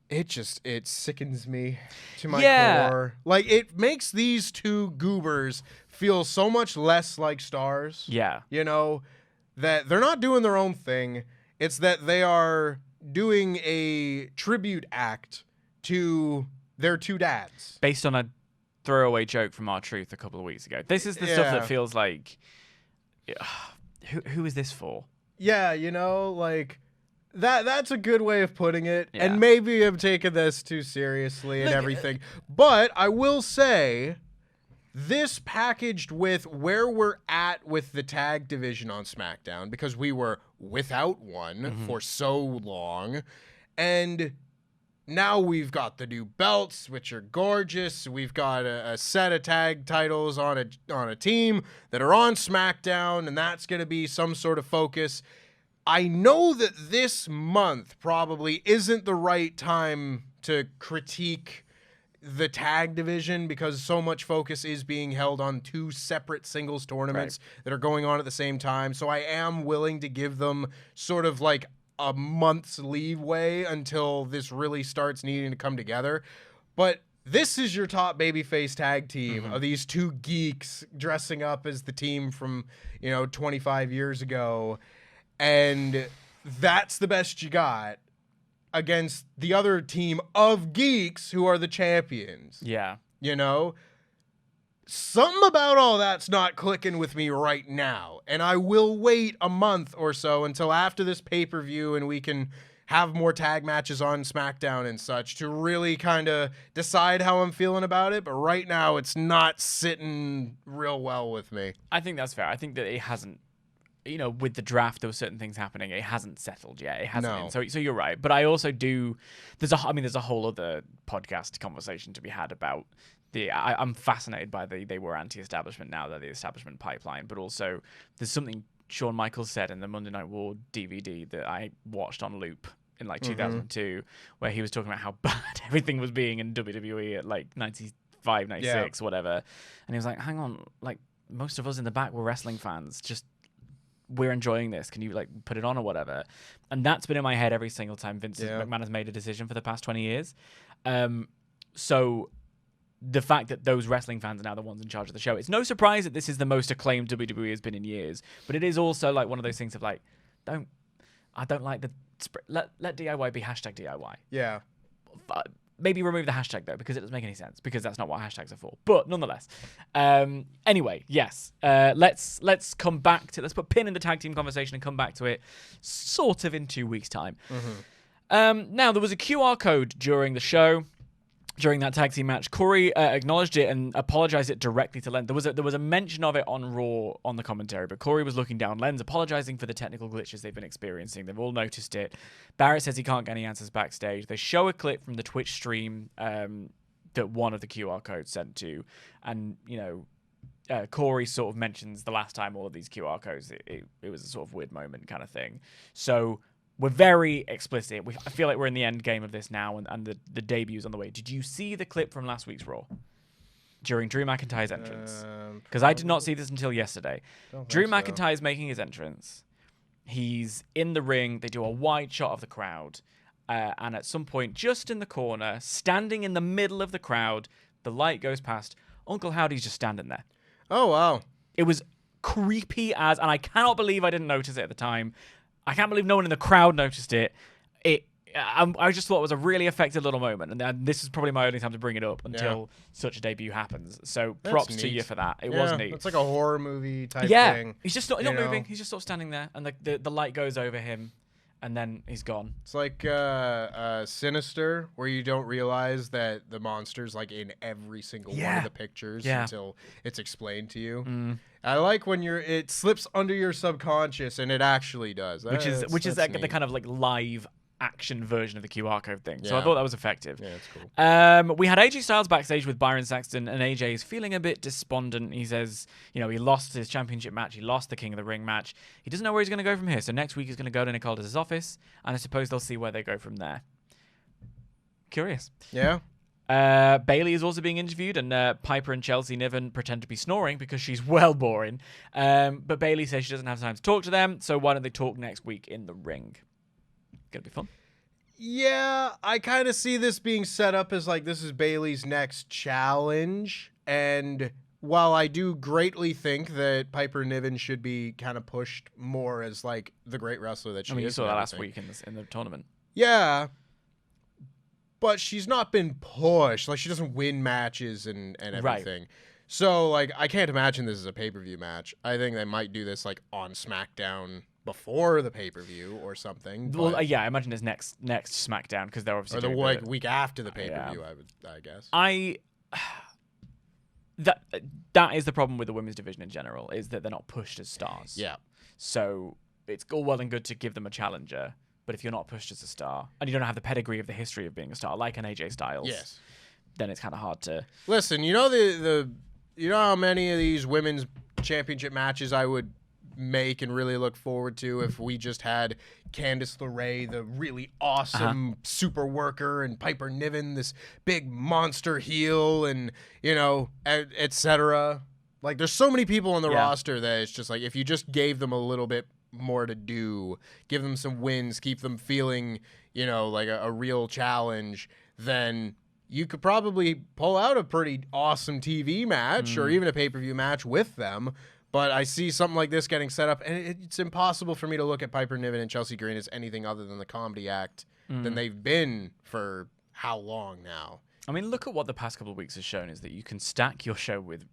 It sickens me to my core. Like, it makes these two goobers feel so much less like stars. Yeah. That they're not doing their own thing. It's that they are doing a tribute act to their two dads. Based on a throwaway joke from R-Truth a couple of weeks ago. This is the stuff that feels like, who is this for? Yeah, like that's a good way of putting it. Yeah. And maybe I'm taking this too seriously and everything. But I will say, this packaged with where we're at with the tag division on SmackDown, because we were without one for so long, and now we've got the new belts, which are gorgeous. We've got a set of tag titles on a team that are on SmackDown, and that's going to be some sort of focus. I know that this month probably isn't the right time to critique the tag division, because so much focus is being held on two separate singles tournaments that are going on at the same time. So I am willing to give them sort of like a month's leeway until this really starts needing to come together. But this is your top babyface tag team of these two geeks dressing up as the team from 25 years ago, and that's the best you got against the other team of geeks who are the champions. Yeah. Something about all that's not clicking with me right now, and I will wait a month or so until after this pay-per-view, and we can have more tag matches on SmackDown and such to really kind of decide how I'm feeling about it. But right now, it's not sitting real well with me. I think that's fair. I think that it hasn't, with the draft, there were certain things happening. It hasn't settled yet. It hasn't. No. So you're right. But I also do. There's a whole other podcast conversation to be had about I'm fascinated by they were anti-establishment, now they're the establishment pipeline. But also, there's something Shawn Michaels said in the Monday Night War DVD that I watched on loop in like 2002, where he was talking about how bad everything was being in WWE at like 95, 96, whatever. And he was like, hang on, like most of us in the back were wrestling fans. Just we're enjoying this. Can you like put it on or whatever? And that's been in my head every single time Vince McMahon has made a decision for the past 20 years. So the fact that those wrestling fans are now the ones in charge of the show, it's no surprise that this is the most acclaimed WWE has been in years. But it is also like one of those things of like, I don't like the let DIY be hashtag DIY. Yeah. Maybe remove the hashtag though, because it doesn't make any sense, because that's not what hashtags are for. But nonetheless, anyway, yes, let's come back to, let's put pin in the tag team conversation and come back to it sort of in 2 weeks' time. Now there was a QR code during the show. During that tag team match, Corey acknowledged it and apologized it directly to Len. There was a mention of it on Raw on the commentary, but Corey was looking down. Len's apologizing for the technical glitches they've been experiencing. They've all noticed it. Barrett says he can't get any answers backstage. They show a clip from the Twitch stream that one of the QR codes sent to, and Corey sort of mentions the last time all of these QR codes. It was a sort of weird moment kind of thing. So we're very explicit. I feel like we're in the end game of this now, and the debut's on the way. Did you see the clip from last week's Raw during Drew McIntyre's entrance? Because I did not see this until yesterday. Drew McIntyre's making his entrance. He's in the ring. They do a wide shot of the crowd. And at some point, just in the corner, standing in the middle of the crowd, the light goes past. Uncle Howdy's just standing there. Oh, wow. It was creepy and I cannot believe I didn't notice it at the time. I can't believe no one in the crowd noticed it. I just thought it was a really effective little moment, and this is probably my only time to bring it up until such a debut happens. So props to you for that. It was neat. It's like a horror movie type thing. Yeah, he's just not moving. He's just sort of standing there, and the light goes over him, and then he's gone. It's like Sinister, where you don't realize that the monster's like in every single one of the pictures until it's explained to you. I like when it slips under your subconscious, and it actually does. Which is like the kind of like live action version of the QR code thing. So I thought that was effective. Yeah, it's cool. We had AJ Styles backstage with Byron Saxton, and AJ is feeling a bit despondent. He says, he lost his championship match. He lost the King of the Ring match. He doesn't know where he's going to go from here. So next week he's going to go to Nick Aldis' office, and I suppose they'll see where they go from there. Curious. Yeah. Bayley is also being interviewed, and Piper and Chelsea Niven pretend to be snoring because she's well boring. But Bayley says she doesn't have time to talk to them, so why don't they talk next week in the ring? Gonna be fun. Yeah, I kind of see this being set up as like this is Bayley's next challenge, and while I do greatly think that Piper Niven should be kind of pushed more as like the great wrestler that she is. You saw that last week in the tournament. Yeah. But she's not been pushed. Like, she doesn't win matches and everything. Right. So, like, I can't imagine this is a pay-per-view match. I think they might do this, like, on SmackDown before the pay-per-view or something. Well, I imagine it's next SmackDown, because they're obviously or the week after the pay-per-view, I guess. That is the problem with the women's division in general, is that they're not pushed as stars. Yeah. So, it's all well and good to give them a challenger, but if you're not pushed as a star, and you don't have the pedigree of the history of being a star, like an AJ Styles, then it's kind of hard to... Listen, you know how many of these women's championship matches I would make and really look forward to if we just had Candice LeRae, the really awesome super worker, and Piper Niven, this big monster heel, and, etc. Like, there's so many people on the roster that it's just like, if you just gave them a little bit more to do, give them some wins, keep them feeling, like a real challenge, then you could probably pull out a pretty awesome TV match or even a pay-per-view match with them. But I see something like this getting set up, and it's impossible for me to look at Piper Niven and Chelsea Green as anything other than the comedy act than they've been for how long now. I mean, look at what the past couple of weeks has shown, is that you can stack your show with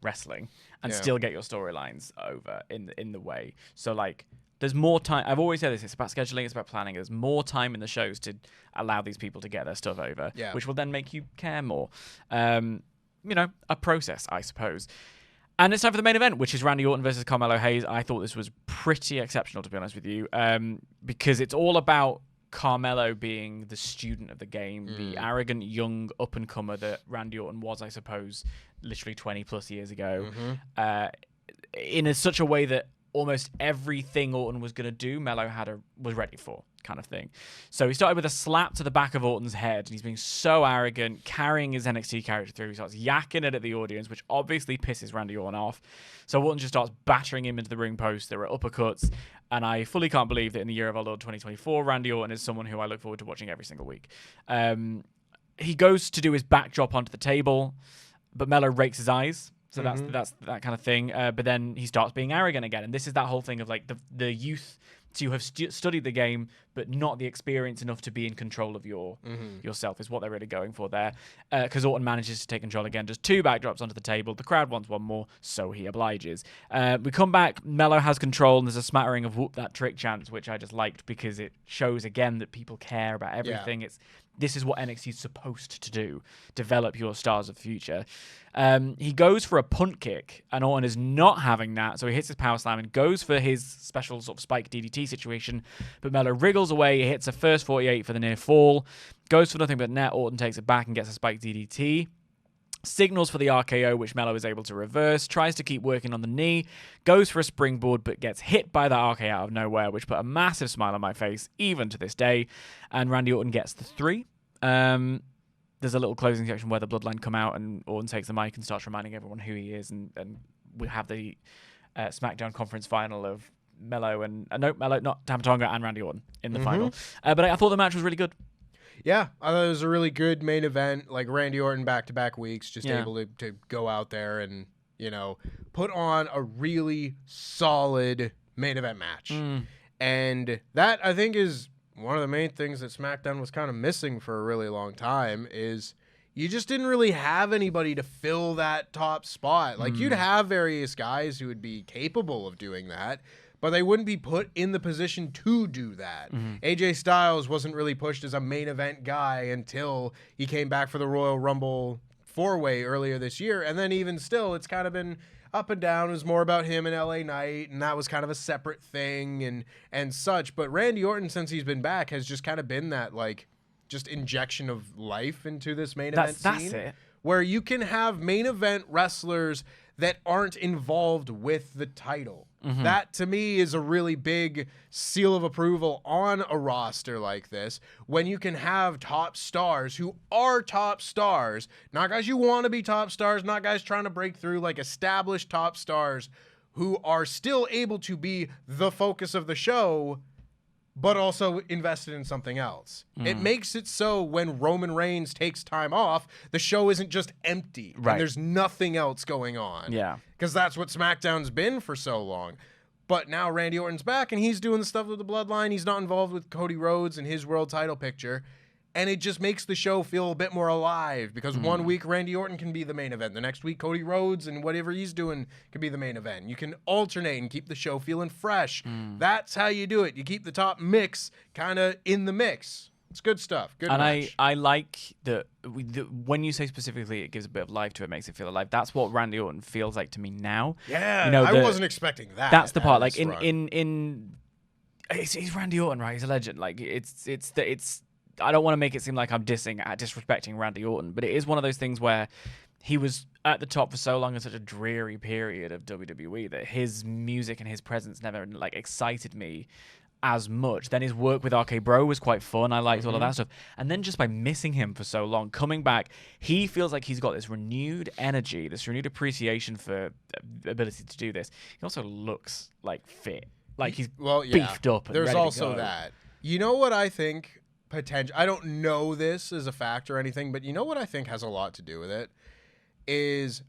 wrestling and still get your storylines over in the way. So, like, There's more time. I've always said this. It's about scheduling. It's about planning. There's more time in the shows to allow these people to get their stuff over, which will then make you care more. A process, I suppose. And it's time for the main event, which is Randy Orton versus Carmelo Hayes. I thought this was pretty exceptional, to be honest with you, because it's all about Carmelo being the student of the game, the arrogant young up-and-comer that Randy Orton was, I suppose, literally 20-plus years ago, in such a way that almost everything Orton was going to do, Melo was ready for, kind of thing. So he started with a slap to the back of Orton's head, and he's being so arrogant, carrying his NXT character through. He starts yakking it at the audience, which obviously pisses Randy Orton off. So Orton just starts battering him into the ring post. There are uppercuts, and I fully can't believe that in the year of our Lord 2024, Randy Orton is someone who I look forward to watching every single week. He goes to do his backdrop onto the table, but Melo rakes his eyes. So that's that kind of thing. But then he starts being arrogant again. And this is that whole thing of like the youth to have studied the game, but not the experience enough to be in control of yourself is what they're really going for there. Because Orton manages to take control again. Just 2 backdrops onto the table. The crowd wants one more, so he obliges. We come back. Melo has control, and there's a smattering of whoop that trick chants, which I just liked because it shows again that people care about everything. This is what NXT is supposed to do. Develop your stars of the future. He goes for a punt kick, and Orton is not having that, so he hits his power slam and goes for his special sort of spike DDT situation, but Melo wriggles away. He hits a first 48 for the near fall. Goes for nothing but net. Orton takes it back and gets a spike DDT. Signals for the RKO, which Melo is able to reverse. Tries to keep working on the knee. Goes for a springboard, but gets hit by that RKO out of nowhere, which put a massive smile on my face, even to this day. And Randy Orton gets the 3. There's a little closing section where the Bloodline come out, and Orton takes the mic and starts reminding everyone who he is. And we have the SmackDown conference final of Melo and... not Tama Tonga and Randy Orton in the final. But I thought the match was really good. Yeah, I thought it was a really good main event. Like Randy Orton back-to-back weeks, just able to go out there and, put on a really solid main event match. And that, I think, is one of the main things that SmackDown was kind of missing for a really long time is you just didn't really have anybody to fill that top spot. Like, you'd have various guys who would be capable of doing that, but they wouldn't be put in the position to do that. AJ Styles wasn't really pushed as a main event guy until he came back for the Royal Rumble 4-way earlier this year. And then even still, it's kind of been up and down. It was more about him and LA Knight, and that was kind of a separate thing and such. But Randy Orton, since he's been back, has just kind of been that, like, just injection of life into this main event scene. That's it. Where you can have main event wrestlers that aren't involved with the title. That, to me, is a really big seal of approval on a roster like this, when you can have top stars who are top stars, not guys you want to be top stars, not guys trying to break through, like established top stars who are still able to be the focus of the show, but also invested in something else. It makes it so when Roman Reigns takes time off, the show isn't just empty. Right. And there's nothing else going on. Yeah. Because that's what SmackDown's been for so long. But now Randy Orton's back, and he's doing the stuff with the Bloodline. He's not involved with Cody Rhodes and his world title picture. And it just makes the show feel a bit more alive, because one week Randy Orton can be the main event. The next week Cody Rhodes and whatever he's doing can be the main event. You can alternate and keep the show feeling fresh. That's how you do it. You keep the top mix kind of in the mix. It's good stuff. Good match. I like that when you say specifically it gives a bit of life to it, makes it feel alive. That's what Randy Orton feels like to me now. Yeah, I wasn't expecting that. That's the part. Like he's Randy Orton, right? He's a legend. Like it's I don't want to make it seem like I'm disrespecting Randy Orton, but it is one of those things where he was at the top for so long in such a dreary period of WWE that his music and his presence never like excited me as much. Then his work with RK Bro was quite fun. I liked all of that stuff. And then just by missing him for so long, coming back, he feels like he's got this renewed energy, this renewed appreciation for the ability to do this. He also looks like fit. Like he's beefed up and there's ready also to go. That. You know what I think I don't know this as a fact or anything, but you know what I think has a lot to do with it is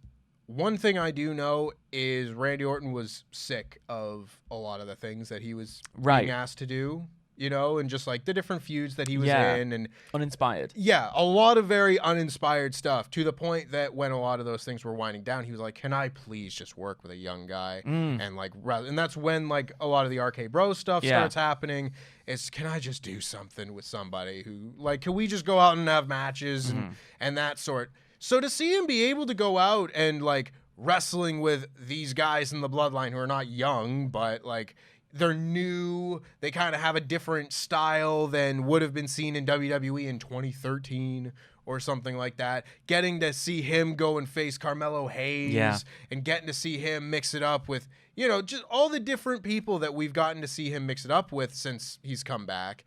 one thing I do know is Randy Orton was sick of a lot of the things that he was being asked to do. you know, and just like the different feuds that he was Yeah. in, and Uninspired. yeah, a lot of very uninspired stuff, to the point that when a lot of those things were winding down, he was like, can I please just work with a young guy? And like, and that's when like a lot of the RK Bro stuff starts happening. Is, can I just do something with somebody who, like, can we just go out and have matches and that sort? So to see him be able to go out and like wrestling with these guys in the bloodline who are not young, but like they're new, they kind of have a different style than would have been seen in WWE in 2013 or something like that. Getting to see him go and face Carmelo Hayes and getting to see him mix it up with, you know, just all the different people that we've gotten to see him mix it up with since he's come back.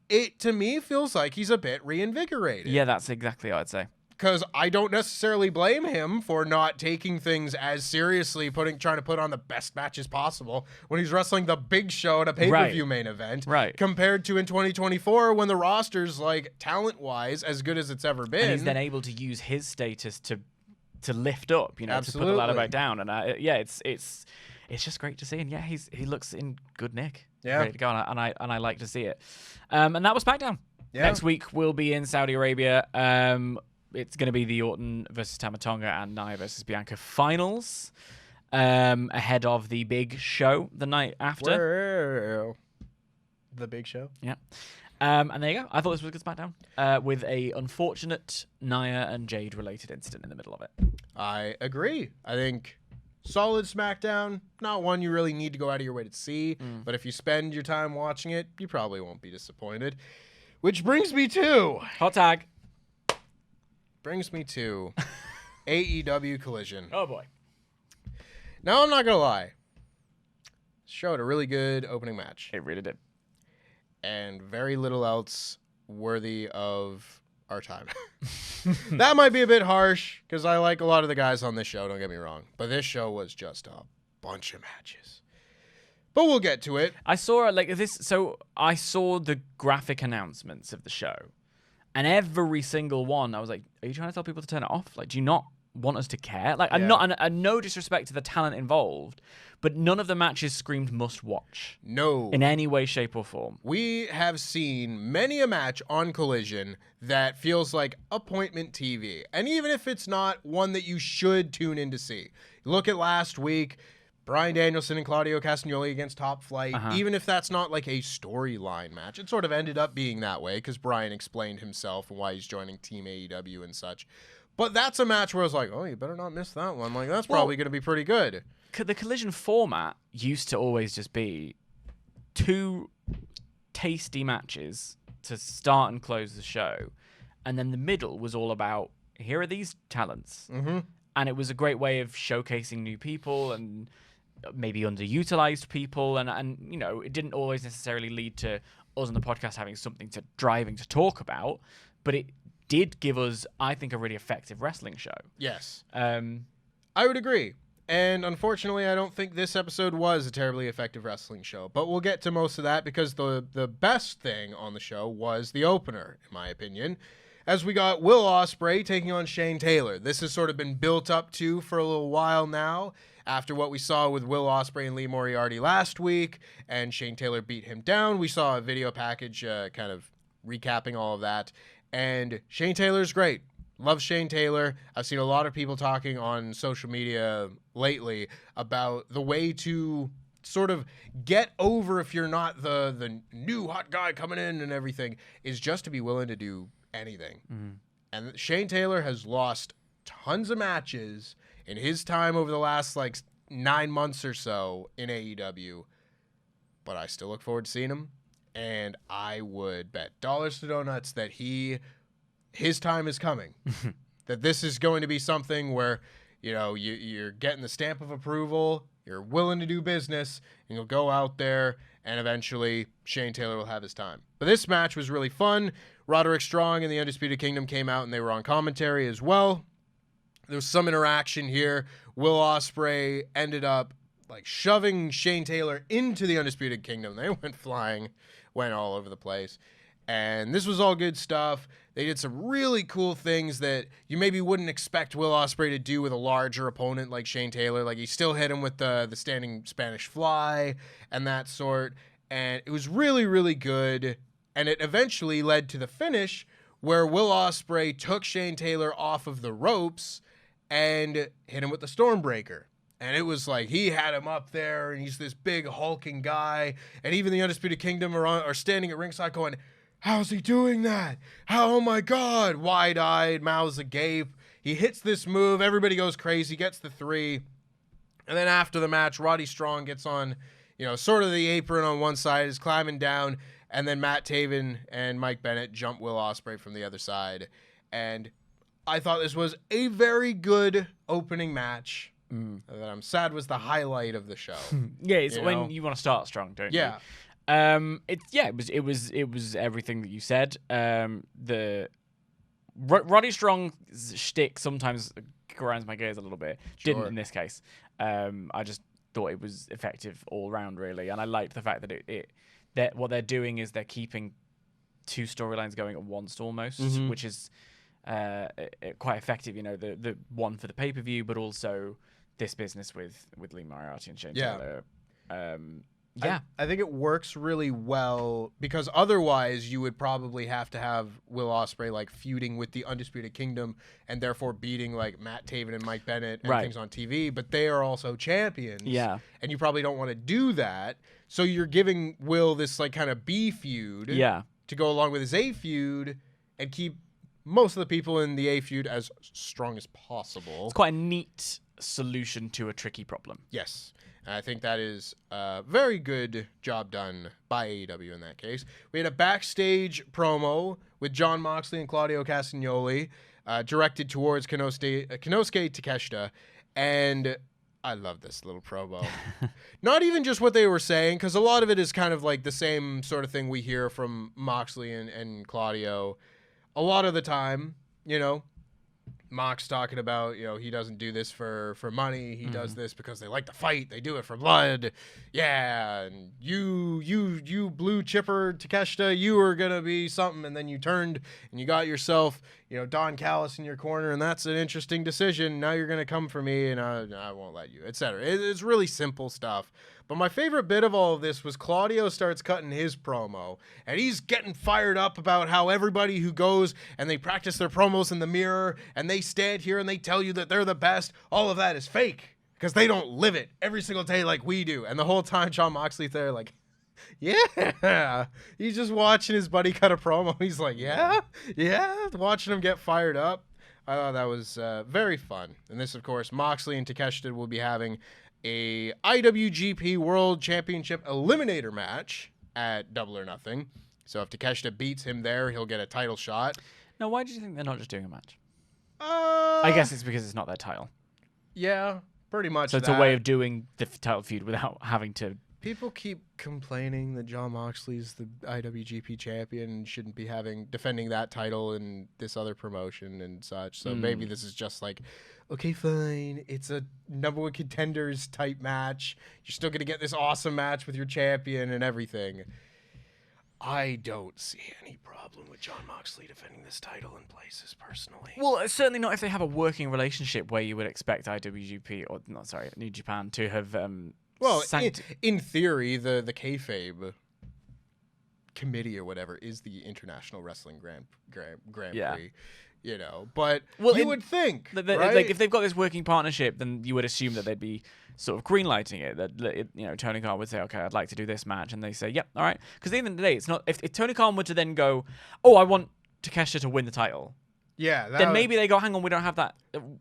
It, to me, feels like he's a bit reinvigorated. Yeah, that's exactly what I'd say. Because I don't necessarily blame him for not taking things as seriously, trying to put on the best matches possible when he's wrestling the Big Show at a pay-per-view main event. Right. Compared to in 2024 when the roster's, like, talent-wise as good as it's ever been. And he's then able to use his status to lift up, you know, to put the ladder back down. And it's just great to see. And yeah, he looks in good nick. Yeah. Ready to go. And I like to see it. And that was SmackDown. Yeah. Next week we'll be in Saudi Arabia. It's going to be the Orton versus Tama Tonga and Nia versus Bianca finals ahead of the Big Show the night after. The Big Show? Yeah. And there you go. I thought this was a good SmackDown with a unfortunate Nia and Jade related incident in the middle of it. I agree. I think solid SmackDown, not one you really need to go out of your way to see, but if you spend your time watching it, you probably won't be disappointed. Which brings me to... Hot tag. AEW Collision. Oh, boy. Now, I'm not going to lie. Showed a really good opening match. It really did. And very little else worthy of our time. That might be a bit harsh, because I like a lot of the guys on this show, don't get me wrong. But this show was just a bunch of matches. But we'll get to it. I saw I saw the graphic announcements of the show. And every single one, I was like, are you trying to tell people to turn it off? Like, do you not want us to care? Like, I'm not, and no disrespect to the talent involved, but none of the matches screamed must watch. No. In any way, shape, or form. We have seen many a match on Collision that feels like appointment TV. And even if it's not one that you should tune in to see. Look at last week. Bryan Danielson and Claudio Castagnoli against Top Flight. Even if that's not like a storyline match, it sort of ended up being that way because Bryan explained himself and why he's joining Team AEW and such. But that's a match where I was like, oh, you better not miss that one. Like, that's probably going to be pretty good. The Collision format used to always just be 2 tasty matches to start and close the show. And then the middle was all about, here are these talents. And it was a great way of showcasing new people and maybe underutilized people, and you know, it didn't always necessarily lead to us on the podcast having something to talk about, but it did give us, I think, a really effective wrestling show. Yes. I would agree. And unfortunately, I don't think this episode was a terribly effective wrestling show, but we'll get to most of that because the best thing on the show was the opener, in my opinion, as we got Will Ospreay taking on Shane Taylor. This has sort of been built up to for a little while now, after what we saw with Will Ospreay and Lee Moriarty last week, and Shane Taylor beat him down. We saw a video package kind of recapping all of that, and Shane Taylor's great. Love Shane Taylor. I've seen a lot of people talking on social media lately about the way to sort of get over if you're not the new hot guy coming in and everything, is just to be willing to do anything. And Shane Taylor has lost tons of matches in his time over the last like 9 months or so in AEW, but I still look forward to seeing him, and I would bet dollars to donuts that his time is coming. That this is going to be something where, you know, you're getting the stamp of approval, you're willing to do business, and you'll go out there, and eventually Shane Taylor will have his time. But this match was really fun. Roderick Strong and the Undisputed Kingdom came out, and they were on commentary as well. There was some interaction here. Will Ospreay ended up like shoving Shane Taylor into the Undisputed Kingdom. They went flying, went all over the place. And this was all good stuff. They did some really cool things that you maybe wouldn't expect Will Ospreay to do with a larger opponent like Shane Taylor. Like, he still hit him with the standing Spanish fly and that sort. and it was really, really good. And it eventually led to the finish where Will Ospreay took Shane Taylor off of the ropes and hit him with the Stormbreaker. And it was like he had him up there, and he's this big hulking guy. And even the Undisputed Kingdom are standing at ringside going, how's he doing that? Oh my God. Wide-eyed, mouths agape. He hits this move. Everybody goes crazy, gets the 3. And then after the match, Roddy Strong gets on, sort of the apron on one side, is climbing down. And then Matt Taven and Mike Bennett jump Will Ospreay from the other side. And I thought this was a very good opening match. That I'm sad was the highlight of the show. Yeah, it's when you want to start strong, don't you? It was everything that you said. The Roddy Strong's shtick sometimes grinds my gears a little bit. Sure. Didn't in this case. I just thought it was effective all round, really, and I liked the fact that that what they're doing is they're keeping 2 storylines going at once almost, which is quite effective. The one for the pay-per-view, but also this business with Lee Moriarty and Shane Taylor. I think it works really well because otherwise you would probably have to have Will Ospreay feuding with the Undisputed Kingdom and therefore beating Matt Taven and Mike Bennett and things on TV, but they are also champions. Yeah. And you probably don't want to do that. So you're giving Will this kind of B feud to go along with his A feud and keep most of the people in the A feud as strong as possible. It's quite a neat solution to a tricky problem. Yes. And I think that is a very good job done by AEW in that case. We had a backstage promo with Jon Moxley and Claudio Castagnoli directed towards Konosuke Takeshita. And I love this little promo. Not even just what they were saying, because a lot of it is kind of the same sort of thing we hear from Moxley and Claudio. A lot of the time, Mox talking about, he doesn't do this for money. He does this because they like to fight. They do it for blood. Yeah, and you blue chipper Takeshita, you were going to be something, and then you turned and you got yourself, Don Callis in your corner, and that's an interesting decision. Now you're going to come for me, and I won't let you, etc. It's really simple stuff. But my favorite bit of all of this was Claudio starts cutting his promo, and he's getting fired up about how everybody who goes and they practice their promos in the mirror, and they stand here and they tell you that they're the best, all of that is fake, because they don't live it every single day like we do. And the whole time, Jon Moxley's there yeah. He's just watching his buddy cut a promo. He's like, yeah, watching him get fired up. I thought that was very fun. And this, of course, Moxley and Takeshita will be having a IWGP World Championship Eliminator match at Double or Nothing. So if Takeshita beats him there, he'll get a title shot. Now, why do you think they're not just doing a match? I guess it's because it's not their title. Yeah, pretty much. So it's a way of doing the title feud without having to. People keep complaining that Jon Moxley's the IWGP champion and shouldn't be defending that title in this other promotion and such. So maybe this is just okay, fine. It's a number 1 contenders type match. You're still going to get this awesome match with your champion and everything. I don't see any problem with Jon Moxley defending this title in places, personally. Well, certainly not if they have a working relationship where you would expect New Japan to have. In theory, the kayfabe committee or whatever is the International Wrestling Grand Prix. But you would think, right? If they've got this working partnership, then you would assume that they'd be sort of greenlighting it. That Tony Khan would say, "Okay, I'd like to do this match," and they say, "Yep, all right." Because at the end of the day, it's not if Tony Khan were to then go, "Oh, I want Takeshita to win the title." Yeah, then maybe they go, "Hang on, we don't have that."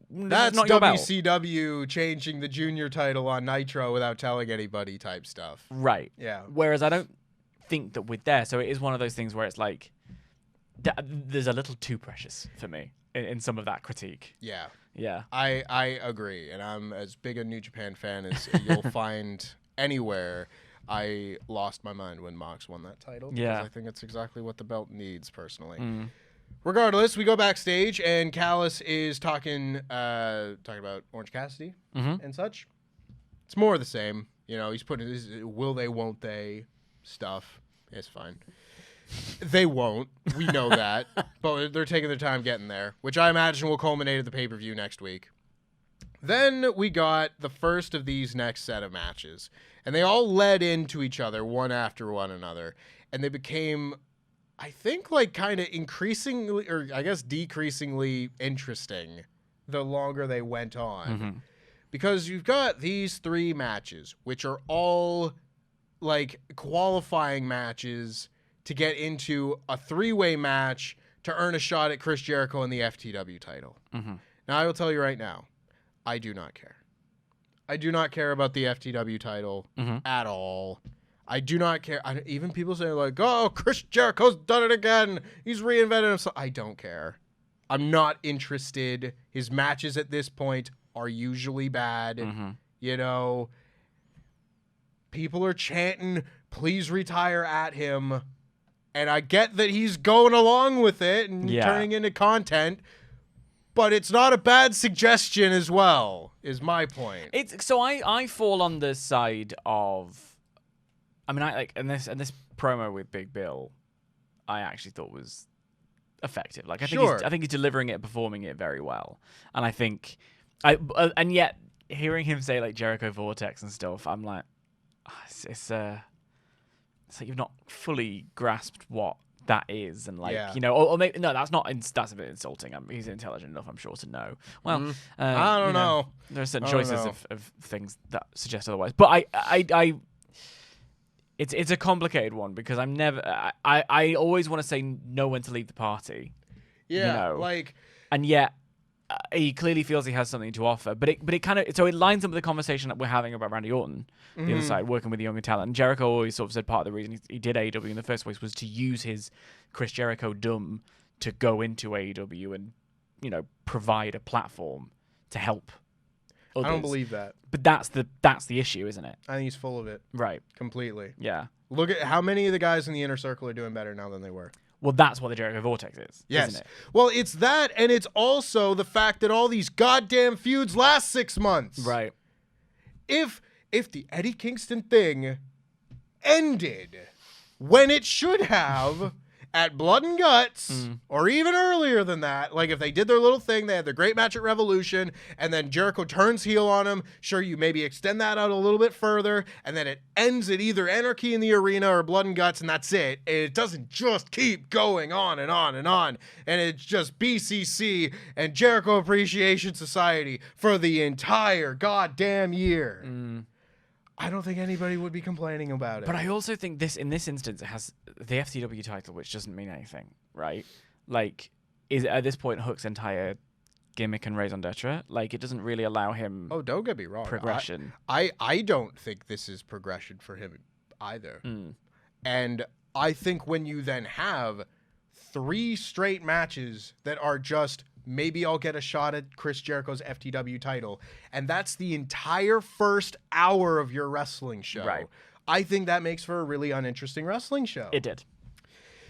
That's not your belt. WCW changing the junior title on Nitro without telling anybody type stuff. Right. Yeah. Whereas I don't think that with there, so it is one of those things where it's there's a little too precious for me in some of that critique. Yeah. Yeah. I agree, and I'm as big a New Japan fan as you'll find anywhere. I lost my mind when Mox won that title. Yeah. Because I think it's exactly what the belt needs, personally. Regardless, we go backstage, and Callis is talking about Orange Cassidy and such. It's more of the same. He's putting his will they, won't they stuff. It's fine. They won't. We know that. But they're taking their time getting there, which I imagine will culminate at the pay-per-view next week. Then we got the first of these next set of matches, and they all led into each other one after one another, and they became, I think, like kind of increasingly, or I guess decreasingly interesting the longer they went on. Because you've got these 3 matches, which are all like qualifying matches to get into a 3-way match to earn a shot at Chris Jericho and the FTW title. Now, I will tell you right now, I do not care. I do not care about the FTW title at all. I do not care. Even people say like, oh, Chris Jericho's done it again. He's reinvented himself. I don't care. I'm not interested. His matches at this point are usually bad. You know, people are chanting, please retire at him. And I get that he's going along with it and turning into content. But it's not a bad suggestion as well, is my point. So I fall on the side of, I mean, I like, and this promo with Big Bill, I actually thought was effective. Like, I think he's delivering it, performing it very well. And I think, and yet hearing him say like Jericho Vortex and stuff, I'm like, it's like you've not fully grasped what that is, and like you know, or maybe no, that's a bit insulting. He's intelligent enough, I'm sure, to know. Well, I don't know. There are certain choices of things that suggest otherwise, but it's a complicated one because I always want to say know when to leave the party. Yeah, you know? like, and yet he clearly feels he has something to offer, but it kind of, so it lines up with the conversation that we're having about Randy Orton, the other side, working with the younger talent. And Jericho always sort of said part of the reason he did AEW in the first place was to use his Chris Jericho dumb to go into AEW and, you know, provide a platform to help others. I don't believe that. But that's the issue, isn't it? I think he's full of it. Right. Completely. Yeah. Look at how many of the guys in the inner circle are doing better now than they were. Well, that's what the Jericho Vortex is, yes. isn't it? Well, it's that, and it's also the fact that all these goddamn feuds last 6 months. Right. If the Eddie Kingston thing ended when it should have at Blood and Guts, or even earlier than that, like if they did their little thing, they had their great match at Revolution, and then Jericho turns heel on him, sure, you maybe extend that out a little bit further, and then it ends at either Anarchy in the Arena or Blood and Guts, and that's it. And it doesn't just keep going on and on and on, and it's just BCC and Jericho Appreciation Society for the entire goddamn year. I don't think anybody would be complaining about it. But I also think in this instance, it has the FTW title, which doesn't mean anything, right? Like, is at this point Hook's entire gimmick and raison d'etre? Like, it doesn't really allow him. Oh, don't get me wrong. Progression. I don't think this is progression for him either. And I think when you then have 3 straight matches that are just, maybe I'll get a shot at Chris Jericho's FTW title, and that's the entire first hour of your wrestling show. Right. I think that makes for a really uninteresting wrestling show. It did.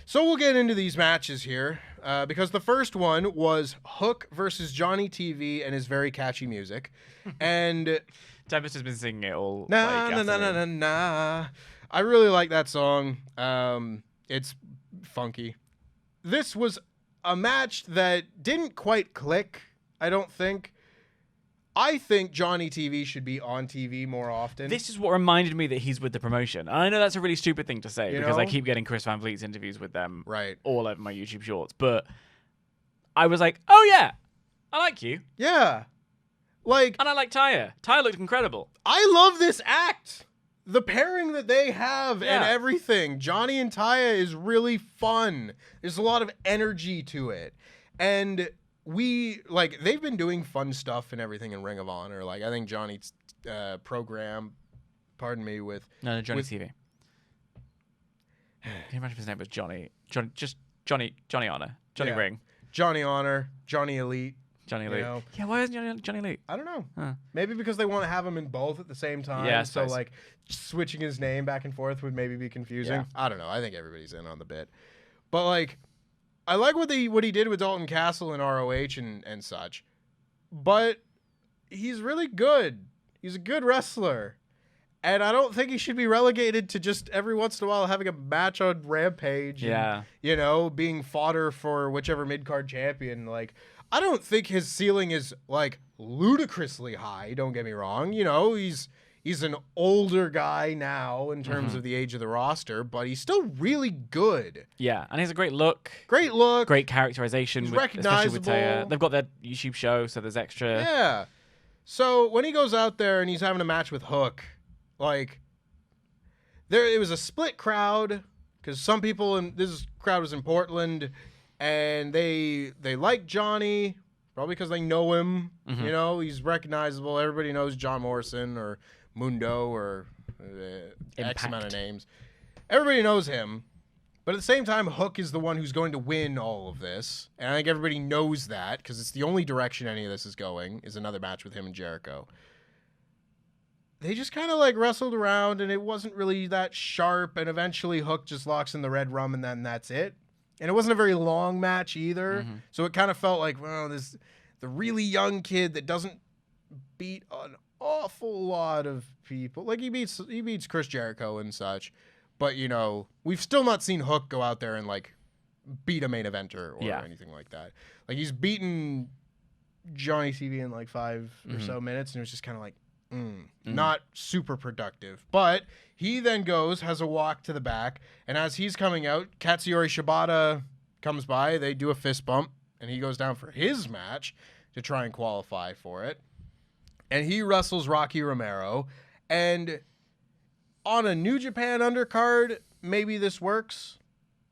So we'll get into these matches here, because the first one was Hook versus Johnny TV and his very catchy music. And Tempest has been singing it all. Nah. I really like that song. It's funky. This was a match that didn't quite click, I don't think. I think Johnny TV should be on TV more often. This is what reminded me that he's with the promotion. And I know that's a really stupid thing to say because I keep getting Chris Van Vliet's interviews with them all over my YouTube shorts. But I was like, oh yeah, I like you. Yeah. And I like Taya. Taya looked incredible. I love this act. The pairing that they have and everything. Johnny and Taya is really fun. There's a lot of energy to it. And they've been doing fun stuff and everything in Ring of Honor. Like, I think Johnny's program, with... Johnny TV. Can you imagine if his name was Johnny? Johnny Honor. Johnny Ring. Johnny Honor. Johnny Elite. Johnny Elite. You know? Yeah, why isn't Johnny Elite? I don't know. Maybe because they want to have him in both at the same time. Yeah, so, like, switching his name back and forth would maybe be confusing. Yeah. I don't know. I think everybody's in on the bit. But, like, I like what he did with Dalton Castle and ROH and such. But he's really good. He's a good wrestler. And I don't think he should be relegated to just every once in a while having a match on Rampage. And, being fodder for whichever mid-card champion. Like, I don't think his ceiling is like ludicrously high. Don't get me wrong. You know, he's an older guy now in terms of the age of the roster, but he's still really good. Yeah, and he has a great look. Great look. Great characterization. He's especially with Taya. recognizable. They've got their YouTube show, so there's extra. Yeah. So when he goes out there and he's having a match with Hook, like, it was a split crowd because some people in this crowd was in Portland, and they like Johnny probably because they know him. You know, he's recognizable. Everybody knows John Morrison or Mundo or X amount of names. Everybody knows him. But at the same time, Hook is the one who's going to win all of this. And I think everybody knows that because it's the only direction any of this is going is another match with him and Jericho. They just kind of like wrestled around and it wasn't really that sharp. And eventually Hook just locks in the red rum and then that's it. And it wasn't a very long match either. So it kind of felt like, well, the really young kid that doesn't beat an awful lot of people. Like he beats Chris Jericho and such. But, you know, we've still not seen Hook go out there and, like, beat a main eventer or anything like that. Like, he's beaten Johnny CV in, like, 5 or so minutes, and it was just kind of like, not super productive. But he then has a walk to the back, and as he's coming out, Katsuyori Shibata comes by, they do a fist bump, and he goes down for his match to try and qualify for it. And he wrestles Rocky Romero, and on a New Japan undercard, maybe this works,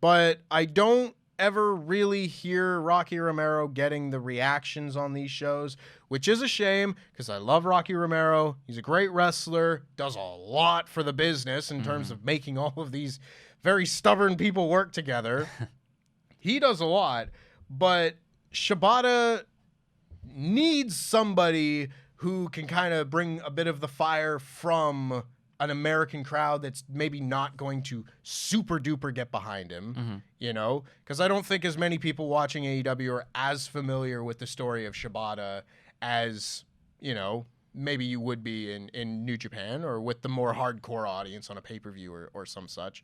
but I don't ever really hear Rocky Romero getting the reactions on these shows, which is a shame because I love Rocky Romero. He's a great wrestler, does a lot for the business in terms of making all of these very stubborn people work together. He does a lot, but Shibata needs somebody who can kind of bring a bit of the fire from an American crowd that's maybe not going to super duper get behind him, you know? Because I don't think as many people watching AEW are as familiar with the story of Shibata as, you know, maybe you would be in New Japan or with the more hardcore audience on a pay-per-view or some such.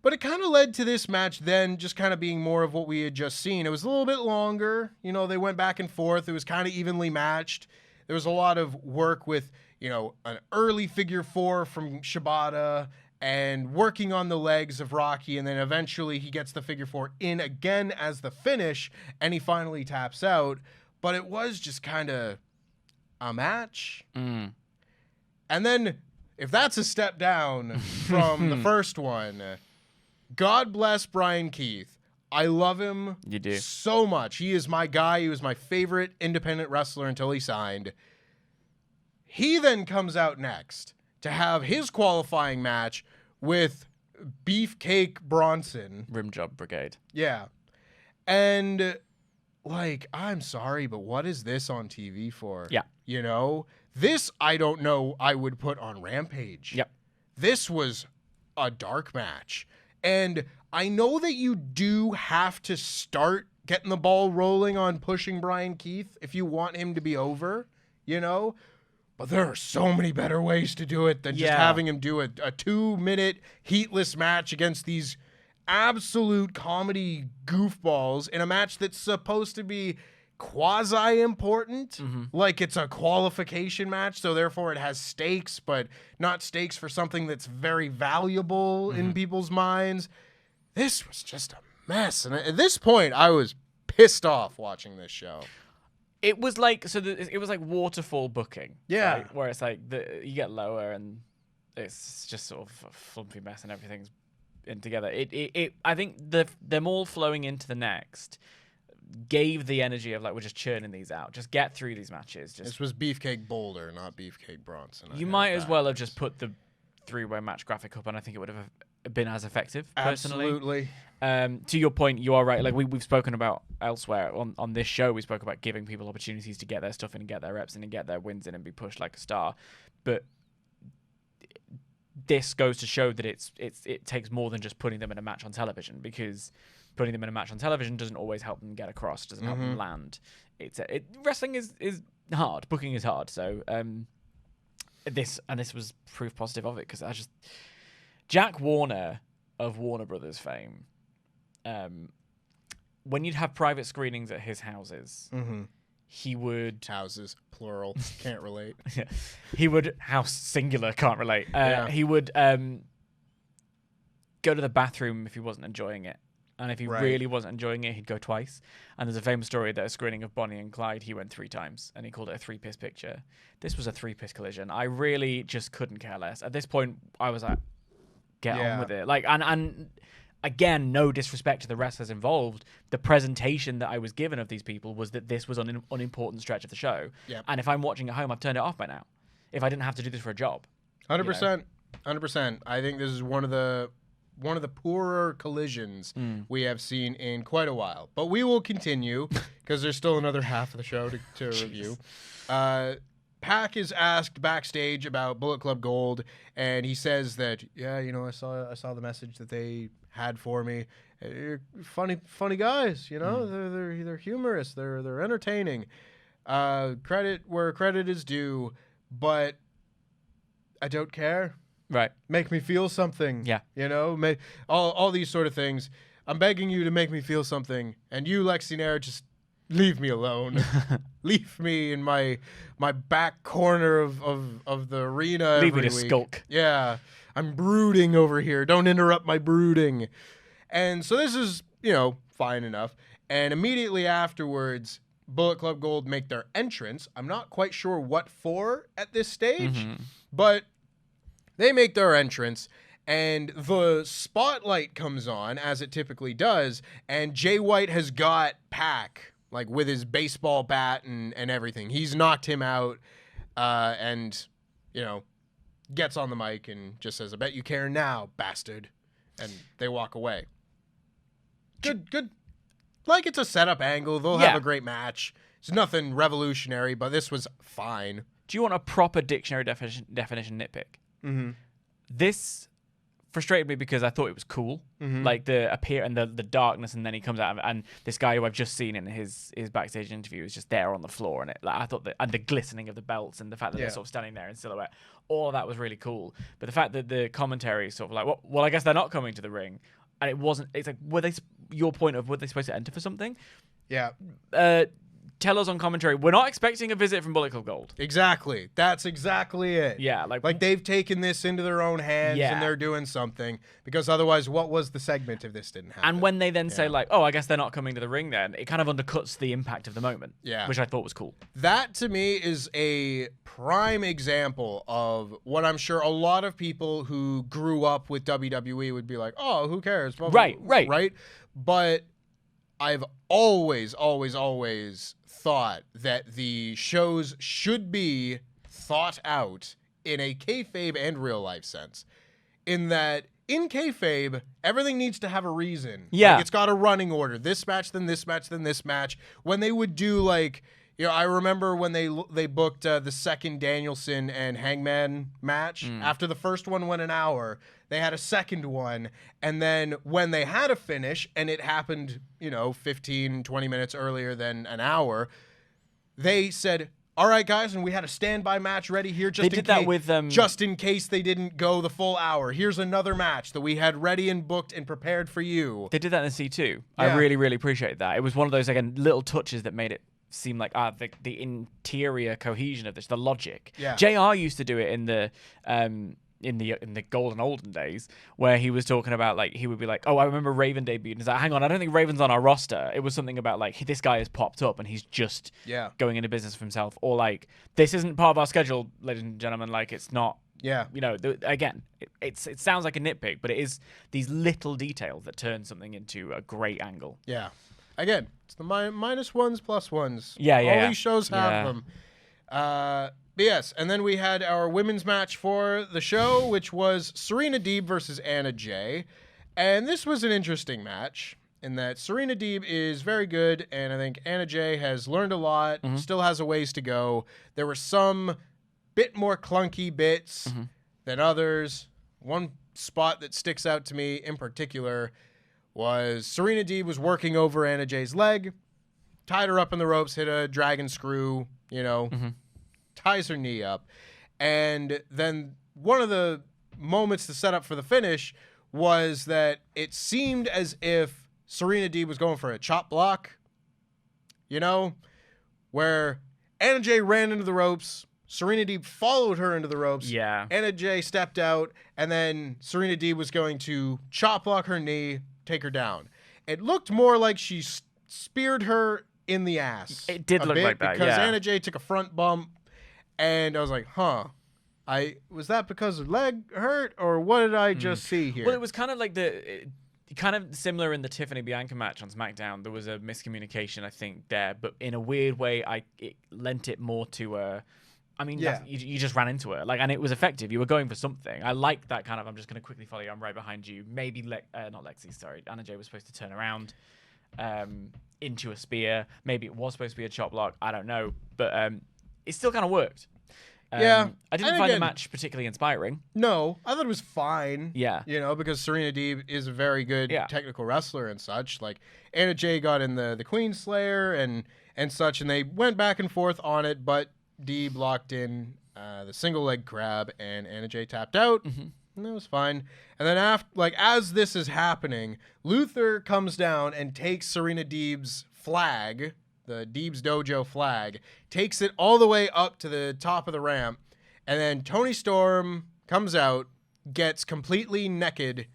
But it kind of led to this match then just kind of being more of what we had just seen. It was a little bit longer. You know, they went back and forth. It was kind of evenly matched. There was a lot of work with, you know, an early figure 4 from Shibata and working on the legs of Rocky. And then eventually he gets the figure 4 in again as the finish and he finally taps out. But it was just kind of a match. And then if that's a step down from the first one, God bless Brian Keith. I love him so much. He is my guy. He was my favorite independent wrestler until he signed. He then comes out next to have his qualifying match with Beefcake Bronson. Rimjob Brigade. Yeah. And, like, I'm sorry, but what is this on TV for? Yeah. You know? This, I don't know, I would put on Rampage. Yep. This was a dark match. And I know that you do have to start getting the ball rolling on pushing Brian Keith if you want him to be over, you know? But there are so many better ways to do it than just having him do a 2-minute heatless match against these absolute comedy goofballs in a match that's supposed to be quasi-important. Like it's a qualification match, so therefore it has stakes, but not stakes for something that's very valuable in people's minds. This was just a mess. And at this point, I was pissed off watching this show. It was like it was like waterfall booking. Yeah. Right? Where it's like you get lower and it's just sort of a flumpy mess and everything's in together. I think them all flowing into the next gave the energy of like we're just churning these out. Just get through these matches. This was Beefcake Boulder, not Beefcake Bronson. You might as well have just put the 3-way match graphic up, and I think it would have been as effective. Personally. Absolutely. To your point, you are right. Like we've spoken about elsewhere on this show, we spoke about giving people opportunities to get their stuff in and get their reps in and get their wins in and be pushed like a star. But this goes to show that it takes more than just putting them in a match on television, because putting them in a match on television doesn't always help them get across, doesn't help them land. Wrestling is hard. Booking is hard. So this was proof positive of it, because Jack Warner of Warner Brothers fame when you'd have private screenings at his houses, he would Houses, plural, can't relate. he would house singular, can't relate. He would go to the bathroom if he wasn't enjoying it. And if he really wasn't enjoying it, he'd go twice. And there's a famous story that a screening of Bonnie and Clyde, he went 3 times, and he called it a 3-piss picture. This was a 3-piss collision. I really just couldn't care less. At this point, I was like, get on with it. Like, and again, no disrespect to the wrestlers involved. The presentation that I was given of these people was that this was an unimportant stretch of the show. Yep. And if I'm watching at home, I've turned it off by now. If I didn't have to do this for a job. 100%. 100%. I think this is one of the poorer collisions we have seen in quite a while. But we will continue because there's still another half of the show to review. PAC is asked backstage about Bullet Club Gold, and he says that, I saw the message that they had for me. You're funny guys, they're humorous, they're entertaining. Credit where credit is due, but I don't care. Right. Make me feel something. Yeah. All these sort of things. I'm begging you to make me feel something. And you, Lexi Nair, just leave me alone. Leave me in my back corner of the arena. Leave me to week. skulk. Yeah. I'm brooding over here. Don't interrupt my brooding. And so this is, fine enough. And immediately afterwards, Bullet Club Gold make their entrance. I'm not quite sure what for at this stage, but they make their entrance, and the spotlight comes on, as it typically does, and Jay White has got PAC, like, with his baseball bat and everything. He's knocked him out, and, gets on the mic and just says, I bet you care now, bastard. And they walk away. Good. Like, it's a setup angle. They'll have a great match. It's nothing revolutionary, but this was fine. Do you want a proper dictionary definition nitpick? This frustrated me because I thought it was cool, like the appear and the darkness, and then he comes out and this guy who I've just seen in his backstage interview is just there on the floor, and I thought that, and the glistening of the belts and the fact that they're sort of standing there in silhouette, all of that was really cool. But the fact that the commentary is sort of like, well, I guess they're not coming to the ring, and it wasn't. It's like, were they supposed to enter for something? Yeah. Tell us on commentary, we're not expecting a visit from Bullet Club Gold. Exactly. That's exactly it. Yeah. Like they've taken this into their own hands and they're doing something, because otherwise what was the segment if this didn't happen? And when they then say like, oh, I guess they're not coming to the ring then, it kind of undercuts the impact of the moment. Yeah. Which I thought was cool. That to me is a prime example of what I'm sure a lot of people who grew up with WWE would be like, oh, who cares? Right. But I've always thought that the shows should be thought out in a kayfabe and real life sense. In that, in kayfabe, everything needs to have a reason. Yeah. Like, it's got a running order. This match, then this match, then this match. When they would do, like, I remember when they booked the second Danielson and Hangman match. After the first one went an hour, they had a second one. And then when they had a finish, and it happened, 15, 20 minutes earlier than an hour, they said, all right, guys, and we had a standby match ready here just in case they didn't go the full hour. Here's another match that we had ready and booked and prepared for you. They did that in C2. Yeah. I really, really appreciate that. It was one of those, again, little touches that made it seem like the interior cohesion of this, the logic. Yeah. JR used to do it in the golden olden days, where he was talking about, like, he would be like, oh, I remember Raven debuted. He's like, hang on, I don't think Raven's on our roster. It was something about, like, this guy has popped up and he's just going into business for himself. Or, like, this isn't part of our schedule, ladies and gentlemen. Like, it's not. Yeah. Again, it sounds like a nitpick, but it is these little details that turn something into a great angle. Yeah. Again, it's the minus ones, plus ones. Yeah. All these shows have them. But yes, and then we had our women's match for the show, which was Serena Deeb versus Anna Jay. And this was an interesting match in that Serena Deeb is very good, and I think Anna Jay has learned a lot, still has a ways to go. There were some bit more clunky bits than others. One spot that sticks out to me in particular was Serena Deeb was working over Anna Jay's leg, tied her up in the ropes, hit a dragon screw, ties her knee up. And then one of the moments to set up for the finish was that it seemed as if Serena Deeb was going for a chop block, you know, where Anna Jay ran into the ropes. Serena Deeb followed her into the ropes. Yeah. Anna Jay stepped out, and then Serena Deeb was going to chop block her knee, take her down. It looked more like she speared her in the ass. It did look like that, because yeah. Anna Jay took a front bump, and I was like, huh. Was that because her leg hurt, or what did I just see here? Well, it was kind of like kind of similar in the Tiffany Bianca match on SmackDown. There was a miscommunication, I think, there, but in a weird way, it lent it more to I mean, you just ran into her, and it was effective. You were going for something. I like that kind of. I'm just going to quickly follow you. I'm right behind you. Maybe not Lexi. Sorry, Anna Jay was supposed to turn around into a spear. Maybe it was supposed to be a chop block. I don't know, but it still kind of worked. I didn't find the match particularly inspiring. No, I thought it was fine. Yeah. Because Serena Deeb is a very good technical wrestler and such. Like, Anna Jay got in the Queen Slayer and such, and they went back and forth on it, but Deeb locked in the single leg crab, and Anna Jay tapped out, and that was fine. And then as this is happening, Luther comes down and takes Serena Deeb's flag, the Deeb's Dojo flag, takes it all the way up to the top of the ramp, and then Toni Storm comes out, gets completely naked,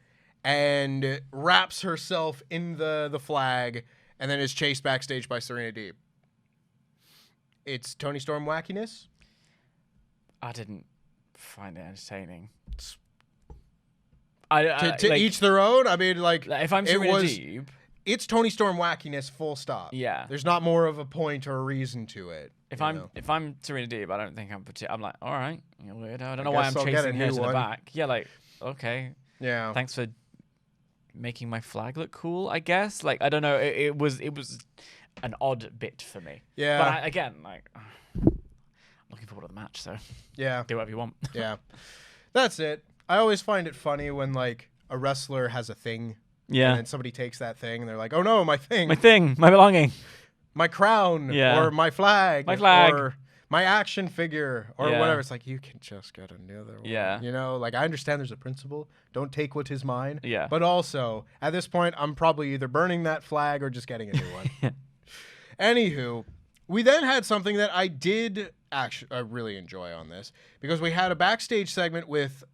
and wraps herself in the flag, and then is chased backstage by Serena Deeb. It's Toni Storm wackiness. I didn't find it entertaining. To each their own. I mean, if I'm Serena Deeb, it's Toni Storm wackiness, full stop. Yeah. There's not more of a point or a reason to it. If I'm Serena Deeb, I don't think I'm like, all right, you're weirdo. I don't know why I'm chasing her to the back. Yeah, okay. Yeah. Thanks for making my flag look cool, I guess. I don't know. It was an odd bit for me. Yeah. But I'm looking forward to the match, so yeah. Do whatever you want. Yeah. That's it. I always find it funny when a wrestler has a thing. Yeah. And then somebody takes that thing and they're like, oh no, my thing. My thing. My belonging. My crown. Yeah. Or my flag. My flag. Or my action figure. Or Yeah. whatever. It's like, you can just get another one. Yeah. I understand there's a principle. Don't take what is mine. Yeah. But also, at this point, I'm probably either burning that flag or just getting a new one. Anywho, we then had something that I did actually really enjoy on this, because we had a backstage segment with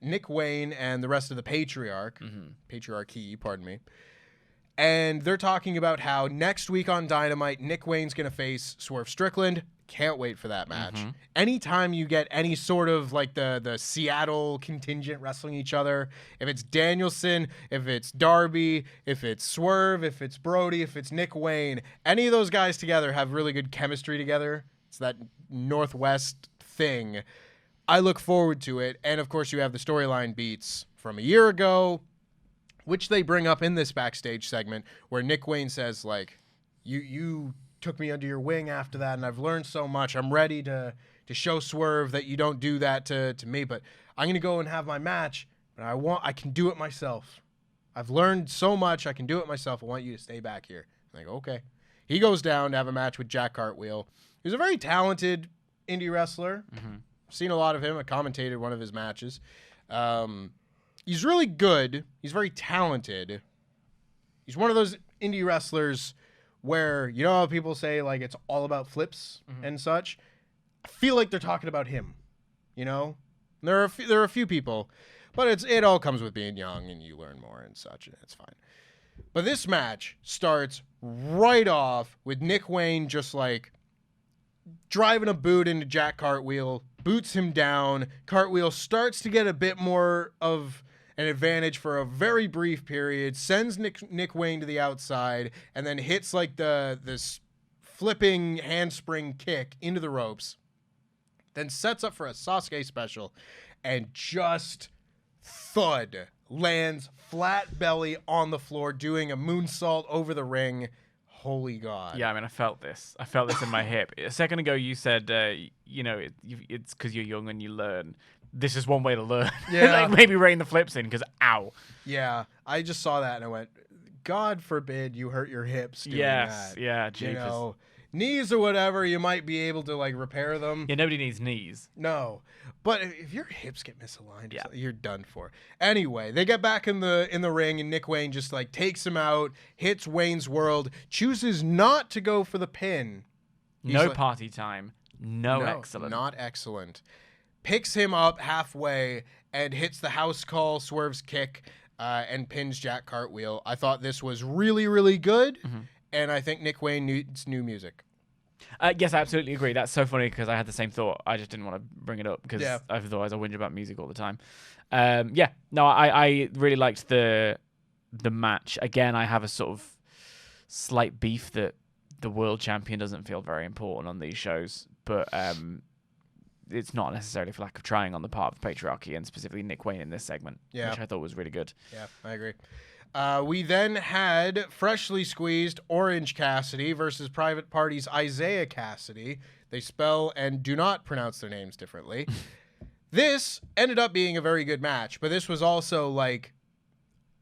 Nick Wayne and the rest of the patriarchy, pardon me. And they're talking about how next week on Dynamite, Nick Wayne's going to face Swerve Strickland. Can't wait for that match. Anytime you get any sort of the Seattle contingent wrestling each other, if it's Danielson, if it's Darby, if it's Swerve, if it's Brody, if it's Nick Wayne, any of those guys together have really good chemistry together. It's that Northwest thing. I look forward to it. And of course, you have the storyline beats from a year ago, which they bring up in this backstage segment, where Nick Wayne says, you took me under your wing after that, and I've learned so much. I'm ready to show Swerve that you don't do that to me, but I'm going to go and have my match, but I can do it myself. I've learned so much, I can do it myself. I want you to stay back here. I'm like, okay. He goes down to have a match with Jack Cartwheel. He's a very talented indie wrestler. I've seen a lot of him. I commentated one of his matches. He's really good. He's very talented. He's one of those indie wrestlers where, how people say, it's all about flips and such. I feel like they're talking about him, There are a few people, but it all comes with being young, and you learn more and such, and it's fine. But this match starts right off with Nick Wayne just driving a boot into Jack Cartwheel, boots him down. Cartwheel starts to get a bit more of an advantage for a very brief period, sends Nick Wayne to the outside, and then hits this flipping handspring kick into the ropes. Then sets up for a Sasuke special, and just thud lands flat belly on the floor, doing a moonsault over the ring. Holy God. Yeah, I mean, I felt this in my hip. A second ago, you said, it's because you're young and you learn. This is one way to learn. Yeah. Maybe rein the flips in, because ow. Yeah, I just saw that and I went, God forbid you hurt your hips doing that. Yeah, jeepers. knees or whatever, you might be able to like repair them. Yeah, nobody needs knees. No, but if your hips get misaligned, you're done for. Anyway, they get back in the ring, and Nick Wayne just like takes him out, hits Wayne's World, chooses not to go for the pin. No party time. No, excellent. Not excellent. Picks him up halfway and hits the house call, swerves kick, and pins Jack Cartwheel. I thought this was really, really good, and I think Nick Wayne needs new music. Yes, I absolutely agree. That's so funny because I had the same thought. I just didn't want to bring it up because otherwise I whinge about music all the time. I really liked the match. Again, I have a sort of slight beef that the world champion doesn't feel very important on these shows, but it's not necessarily for lack of trying on the part of the patriarchy, and specifically Nick Wayne in this segment, which I thought was really good. Yeah, I agree. We then had freshly squeezed Orange Cassidy versus Private Party's Isiah Cassidy. They spell and do not pronounce their names differently. This ended up being a very good match, but this was also like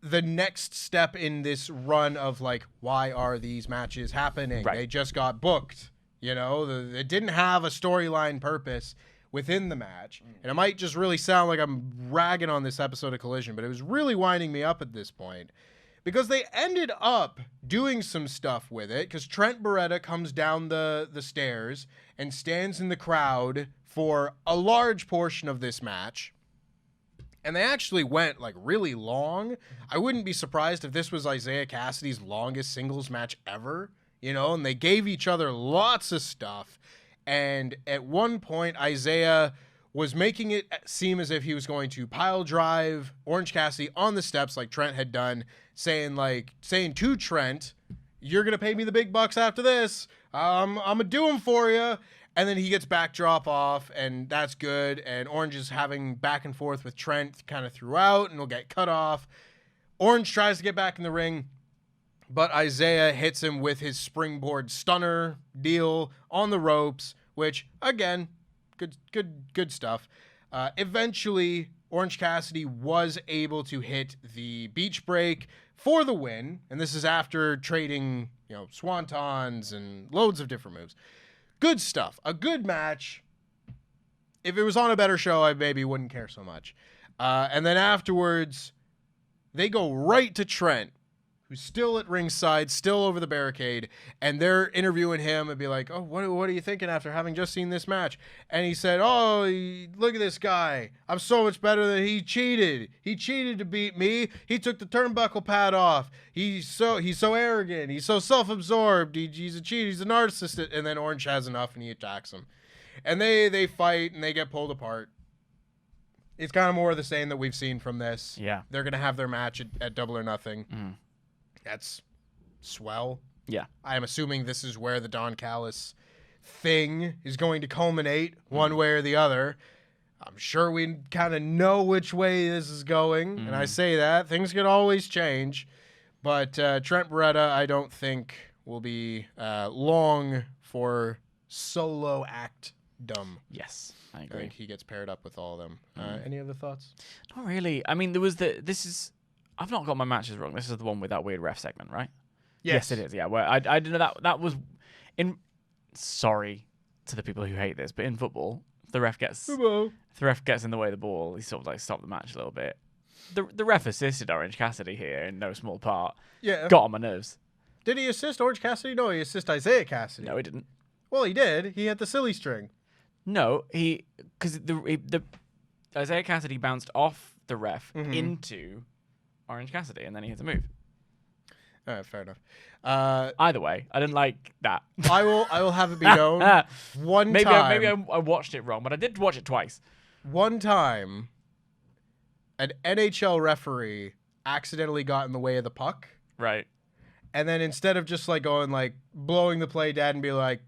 the next step in this run of like, why are these matches happening? Right. They just got booked. You know, it didn't have a storyline purpose within the match. And it might just really sound like I'm ragging on this episode of Collision, but it was really winding me up at this point because they ended up doing some stuff with it, because Trent Beretta comes down the stairs and stands in the crowd for a large portion of this match. And they actually went like really long. I wouldn't be surprised if this was Isiah Cassidy's longest singles match ever, you know, and they gave each other lots of stuff. And at one point, Isiah was making it seem as if he was going to pile drive Orange Cassidy on the steps like Trent had done, saying to Trent, "You're going to pay me the big bucks after this. I'm going to do them for you." And then he gets backdrop off, and that's good. And Orange is having back and forth with Trent kind of throughout, and will get cut off. Orange tries to get back in the ring, but Isiah hits him with his springboard stunner deal on the ropes, which, again, good stuff. Eventually, Orange Cassidy was able to hit the beach break for the win, and this is after trading, swantons and loads of different moves. Good stuff. A good match. If it was on a better show, I maybe wouldn't care so much. And then afterwards, they go right to Trent, who's still at ringside, still over the barricade, and they're interviewing him and be like, "Oh, what are you thinking after having just seen this match?" And he said, "Oh, look at this guy. I'm so much better than he cheated. He cheated to beat me. He took the turnbuckle pad off. He's so arrogant. He's so self-absorbed. He's a cheat. He's a narcissist." And then Orange has enough and he attacks him. And they fight and they get pulled apart. It's kind of more of the same that we've seen from this. Yeah. They're going to have their match at Double or Nothing. That's swell. Yeah. I am assuming this is where the Don Callis thing is going to culminate one way or the other. I'm sure we kind of know which way this is going. And I say that. Things can always change. But Trent Beretta, I don't think, will be long for solo actdom. Yes, I agree. I think he gets paired up with all of them. Any other thoughts? Not really. I mean, I've not got my matches wrong. This is the one with that weird ref segment, right? Yes, it is. Yeah. Well, I didn't know that was in. Sorry to the people who hate this, but in football, if the ref gets in the way of the ball, he sort of like stopped the match a little bit. The ref assisted Orange Cassidy here in no small part. Yeah. Got on my nerves. Did he assist Orange Cassidy? No, he assisted Isiah Cassidy. No, he didn't. Well, he did. He had the silly string. No, because the Isiah Cassidy bounced off the ref into Orange Cassidy, and then he hit a move. All right, fair enough. Either way, I didn't like that. I will have it be known. Maybe I watched it wrong, but I did watch it twice. One time, an NHL referee accidentally got in the way of the puck. Right. And then instead of just like going like blowing the play dead and be like,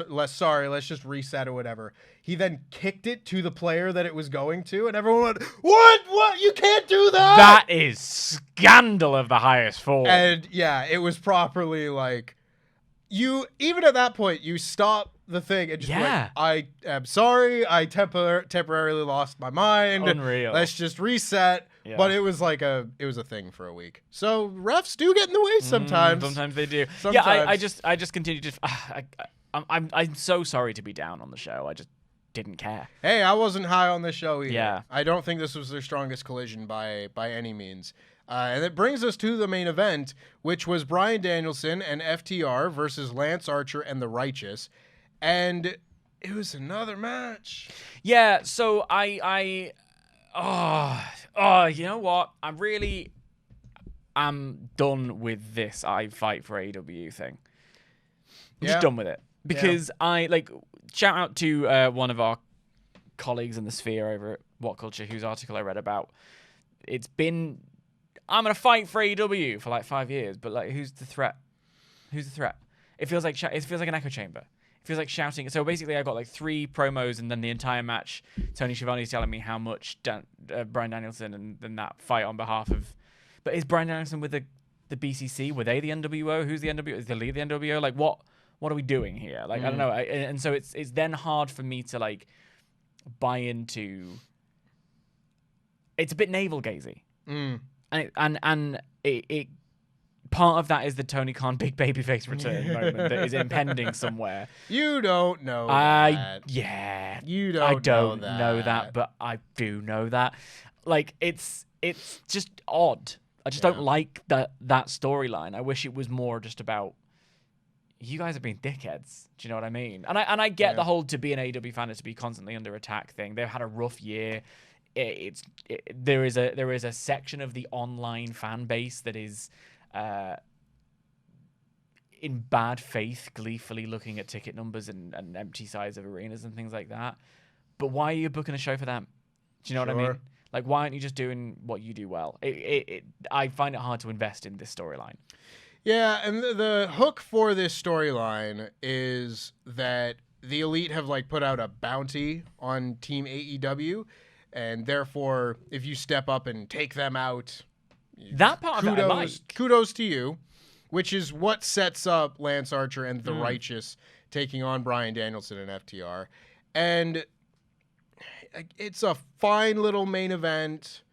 let's just reset or whatever, he then kicked it to the player that it was going to, and everyone went, what, you can't do that. That is scandal of the highest form. And yeah, it was properly like, you, even at that point, you stop the thing and just like, I am sorry, I temporarily lost my mind. Unreal. Let's just reset. Yeah. But it was a thing for a week. So refs do get in the way sometimes. Sometimes they do. Sometimes. Yeah, I just continue to. I'm so sorry to be down on the show. I just didn't care. Hey, I wasn't high on this show either. Yeah. I don't think this was their strongest collision by any means. And it brings us to the main event, which was Bryan Danielson and FTR versus Lance Archer and The Righteous. And it was another match. Yeah, so you know what? I'm done with this I fight for AEW thing. I'm just done with it. Because shout out to one of our colleagues in the sphere over at What Culture, whose article I read about. It's been, I'm going to fight for AEW for like 5 years, but like, who's the threat? Who's the threat? It feels like an echo chamber. It feels like shouting. So basically, I got like 3 promos, and then the entire match, Tony Schiavone's telling me how much Bryan Danielson and then that fight on behalf of. But is Bryan Danielson with the BCC? Were they the NWO? Who's the NWO? Is the lead the NWO? Like what are we doing here? Like I don't know. And so it's then hard for me to like buy into. It's a bit navel gazy, and it part of that is the Tony Khan big babyface return moment that is impending somewhere. You don't know that. You don't know that, but I do know that. Like it's just odd. I just don't like that storyline. I wish it was more just about you guys have been dickheads. Do you know what I mean? And I get the whole to be an AEW fan is to be constantly under attack thing. They've had a rough year. There is a section of the online fan base that is in bad faith, gleefully looking at ticket numbers and empty sides of arenas and things like that. But why are you booking a show for them? Do you know what I mean? Like, why aren't you just doing what you do well? I find it hard to invest in this storyline. Yeah, and the hook for this storyline is that the Elite have like put out a bounty on Team AEW, and therefore, if you step up and take them out, that part of it I like. Kudos to you, which is what sets up Lance Archer and The Righteous taking on Bryan Danielson and FTR. And it's a fine little main event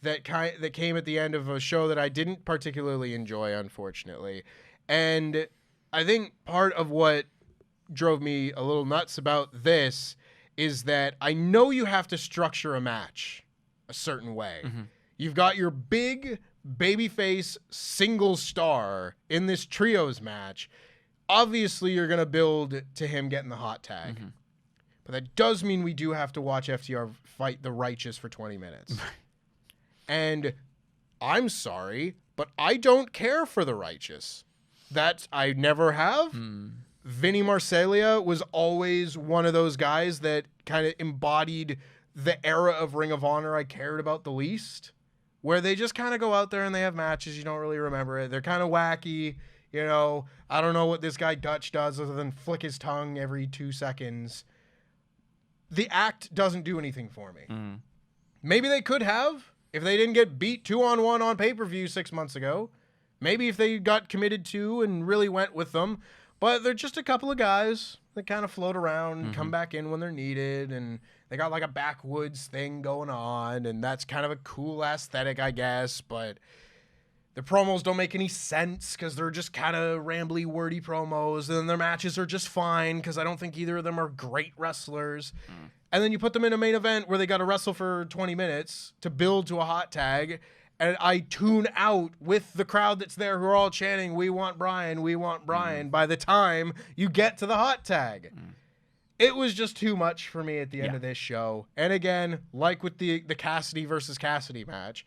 that came at the end of a show that I didn't particularly enjoy, unfortunately. And I think part of what drove me a little nuts about this is that I know you have to structure a match a certain way. Mm-hmm. You've got your big babyface single star in this trios match. Obviously, you're going to build to him getting the hot tag. Mm-hmm. But that does mean we do have to watch FTR fight The Righteous for 20 minutes. And I'm sorry, but I don't care for The Righteous. I never have. Vinny Marseglia was always one of those guys that kind of embodied the era of Ring of Honor I cared about the least, where they just kind of go out there and they have matches. You don't really remember it. They're kind of wacky. You know, I don't know what this guy Dutch does other than flick his tongue every 2 seconds. The act doesn't do anything for me. Maybe they could have if they didn't get beat 2-on-1 on pay-per-view 6 months ago. Maybe if they got committed to and really went with them. But they're just a couple of guys that kind of float around and come back in when they're needed. And they got like a backwoods thing going on. And that's kind of a cool aesthetic, I guess. But the promos don't make any sense because they're just kind of rambly, wordy promos. And then their matches are just fine because I don't think either of them are great wrestlers. And then you put them in a main event where they got to wrestle for 20 minutes to build to a hot tag. And I tune out with the crowd that's there who are all chanting, "We want Bryan, we want Bryan," by the time you get to the hot tag. It was just too much for me at the end of this show. And again, like with the Cassidy versus Cassidy match,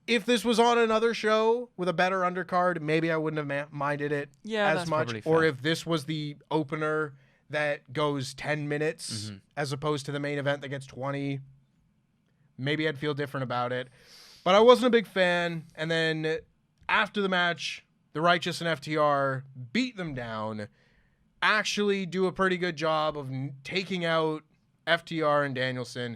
if this was on another show with a better undercard, maybe I wouldn't have minded it as much. Or if this was the opener that goes 10 minutes as opposed to the main event that gets 20, maybe I'd feel different about it. But I wasn't a big fan. And then after the match, The Righteous and FTR beat them down, actually do a pretty good job of taking out FTR and Danielson.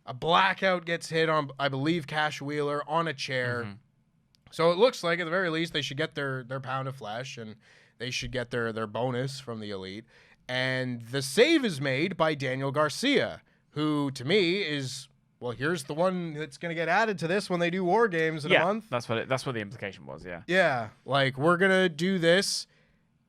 A blackout gets hit on, I believe, Cash Wheeler on a chair. So it looks like, at the very least, they should get their pound of flesh and they should get their bonus from the Elite. And the save is made by Daniel Garcia, who, to me, is... Well, here's the one that's going to get added to this when they do War Games in a month. That's what the implication was, Yeah, like, we're going to do this.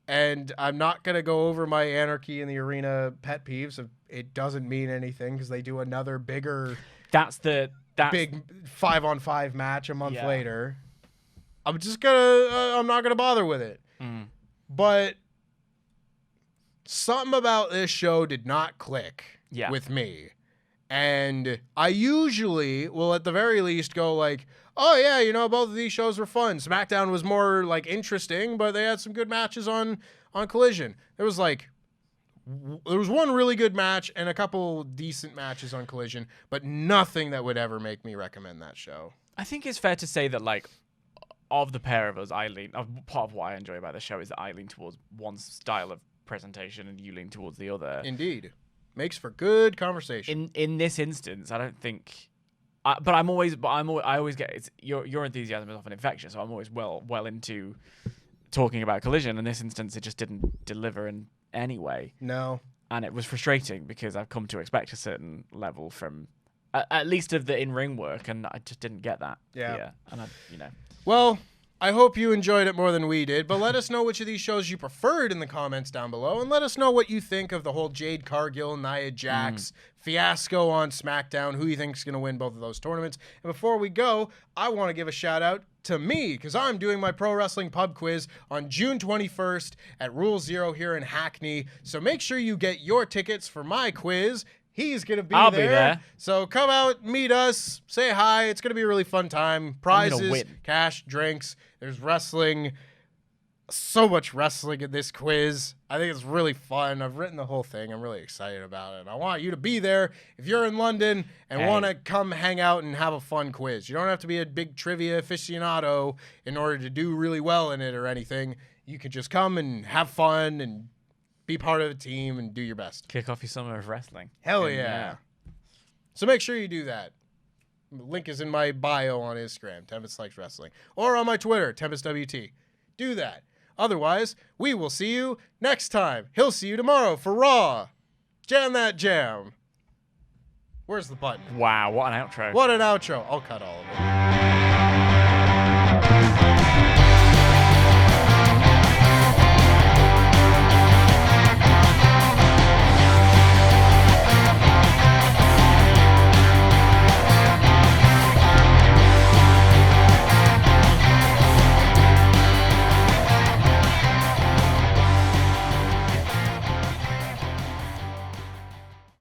And I'm not going to go over my Anarchy in the Arena pet peeves. It doesn't mean anything because they do another bigger... big 5-on-5 match a month later. I'm not going to bother with it. But something about this show did not click with me. And I usually will at the very least go like, oh yeah, you know, both of these shows were fun. SmackDown was more like interesting, but they had some good matches on Collision. There was one really good match and a couple decent matches on Collision, but nothing that would ever make me recommend that show. I think it's fair to say that, like, of the pair of us, part of what I enjoy about the show is that I lean towards one style of presentation and you lean towards the other. Indeed. Makes for good conversation. In this instance, I don't think... I always get... Your enthusiasm is often infectious, so I'm always well into talking about Collision. In this instance, it just didn't deliver in any way. No. And it was frustrating because I've come to expect a certain level from... at least of the in-ring work, and I just didn't get that. Yeah. And Well, I hope you enjoyed it more than we did, but let us know which of these shows you preferred in the comments down below, and let us know what you think of the whole Jade Cargill, Nia Jax fiasco on SmackDown, who you think is going to win both of those tournaments. And before we go, I want to give a shout out to me, because I'm doing my pro wrestling pub quiz on June 21st at Rule Zero here in Hackney, so make sure you get your tickets for my quiz. He's going to be I'll be there. So come out, meet us, say hi. It's going to be a really fun time. Prizes, cash, drinks. There's wrestling. So much wrestling in this quiz. I think it's really fun. I've written the whole thing. I'm really excited about it. And I want you to be there if you're in London and want to come hang out and have a fun quiz. You don't have to be a big trivia aficionado in order to do really well in it or anything. You can just come and have fun and be part of the team and do your best. Kick off your summer of wrestling. Hell yeah. So make sure you do that. The link is in my bio on Instagram, Tempest Likes Wrestling. Or on my Twitter, TempestWT. Do that. Otherwise, we will see you next time. He'll see you tomorrow for Raw. Jam that jam. Where's the button? Wow, what an outro. What an outro. I'll cut all of it.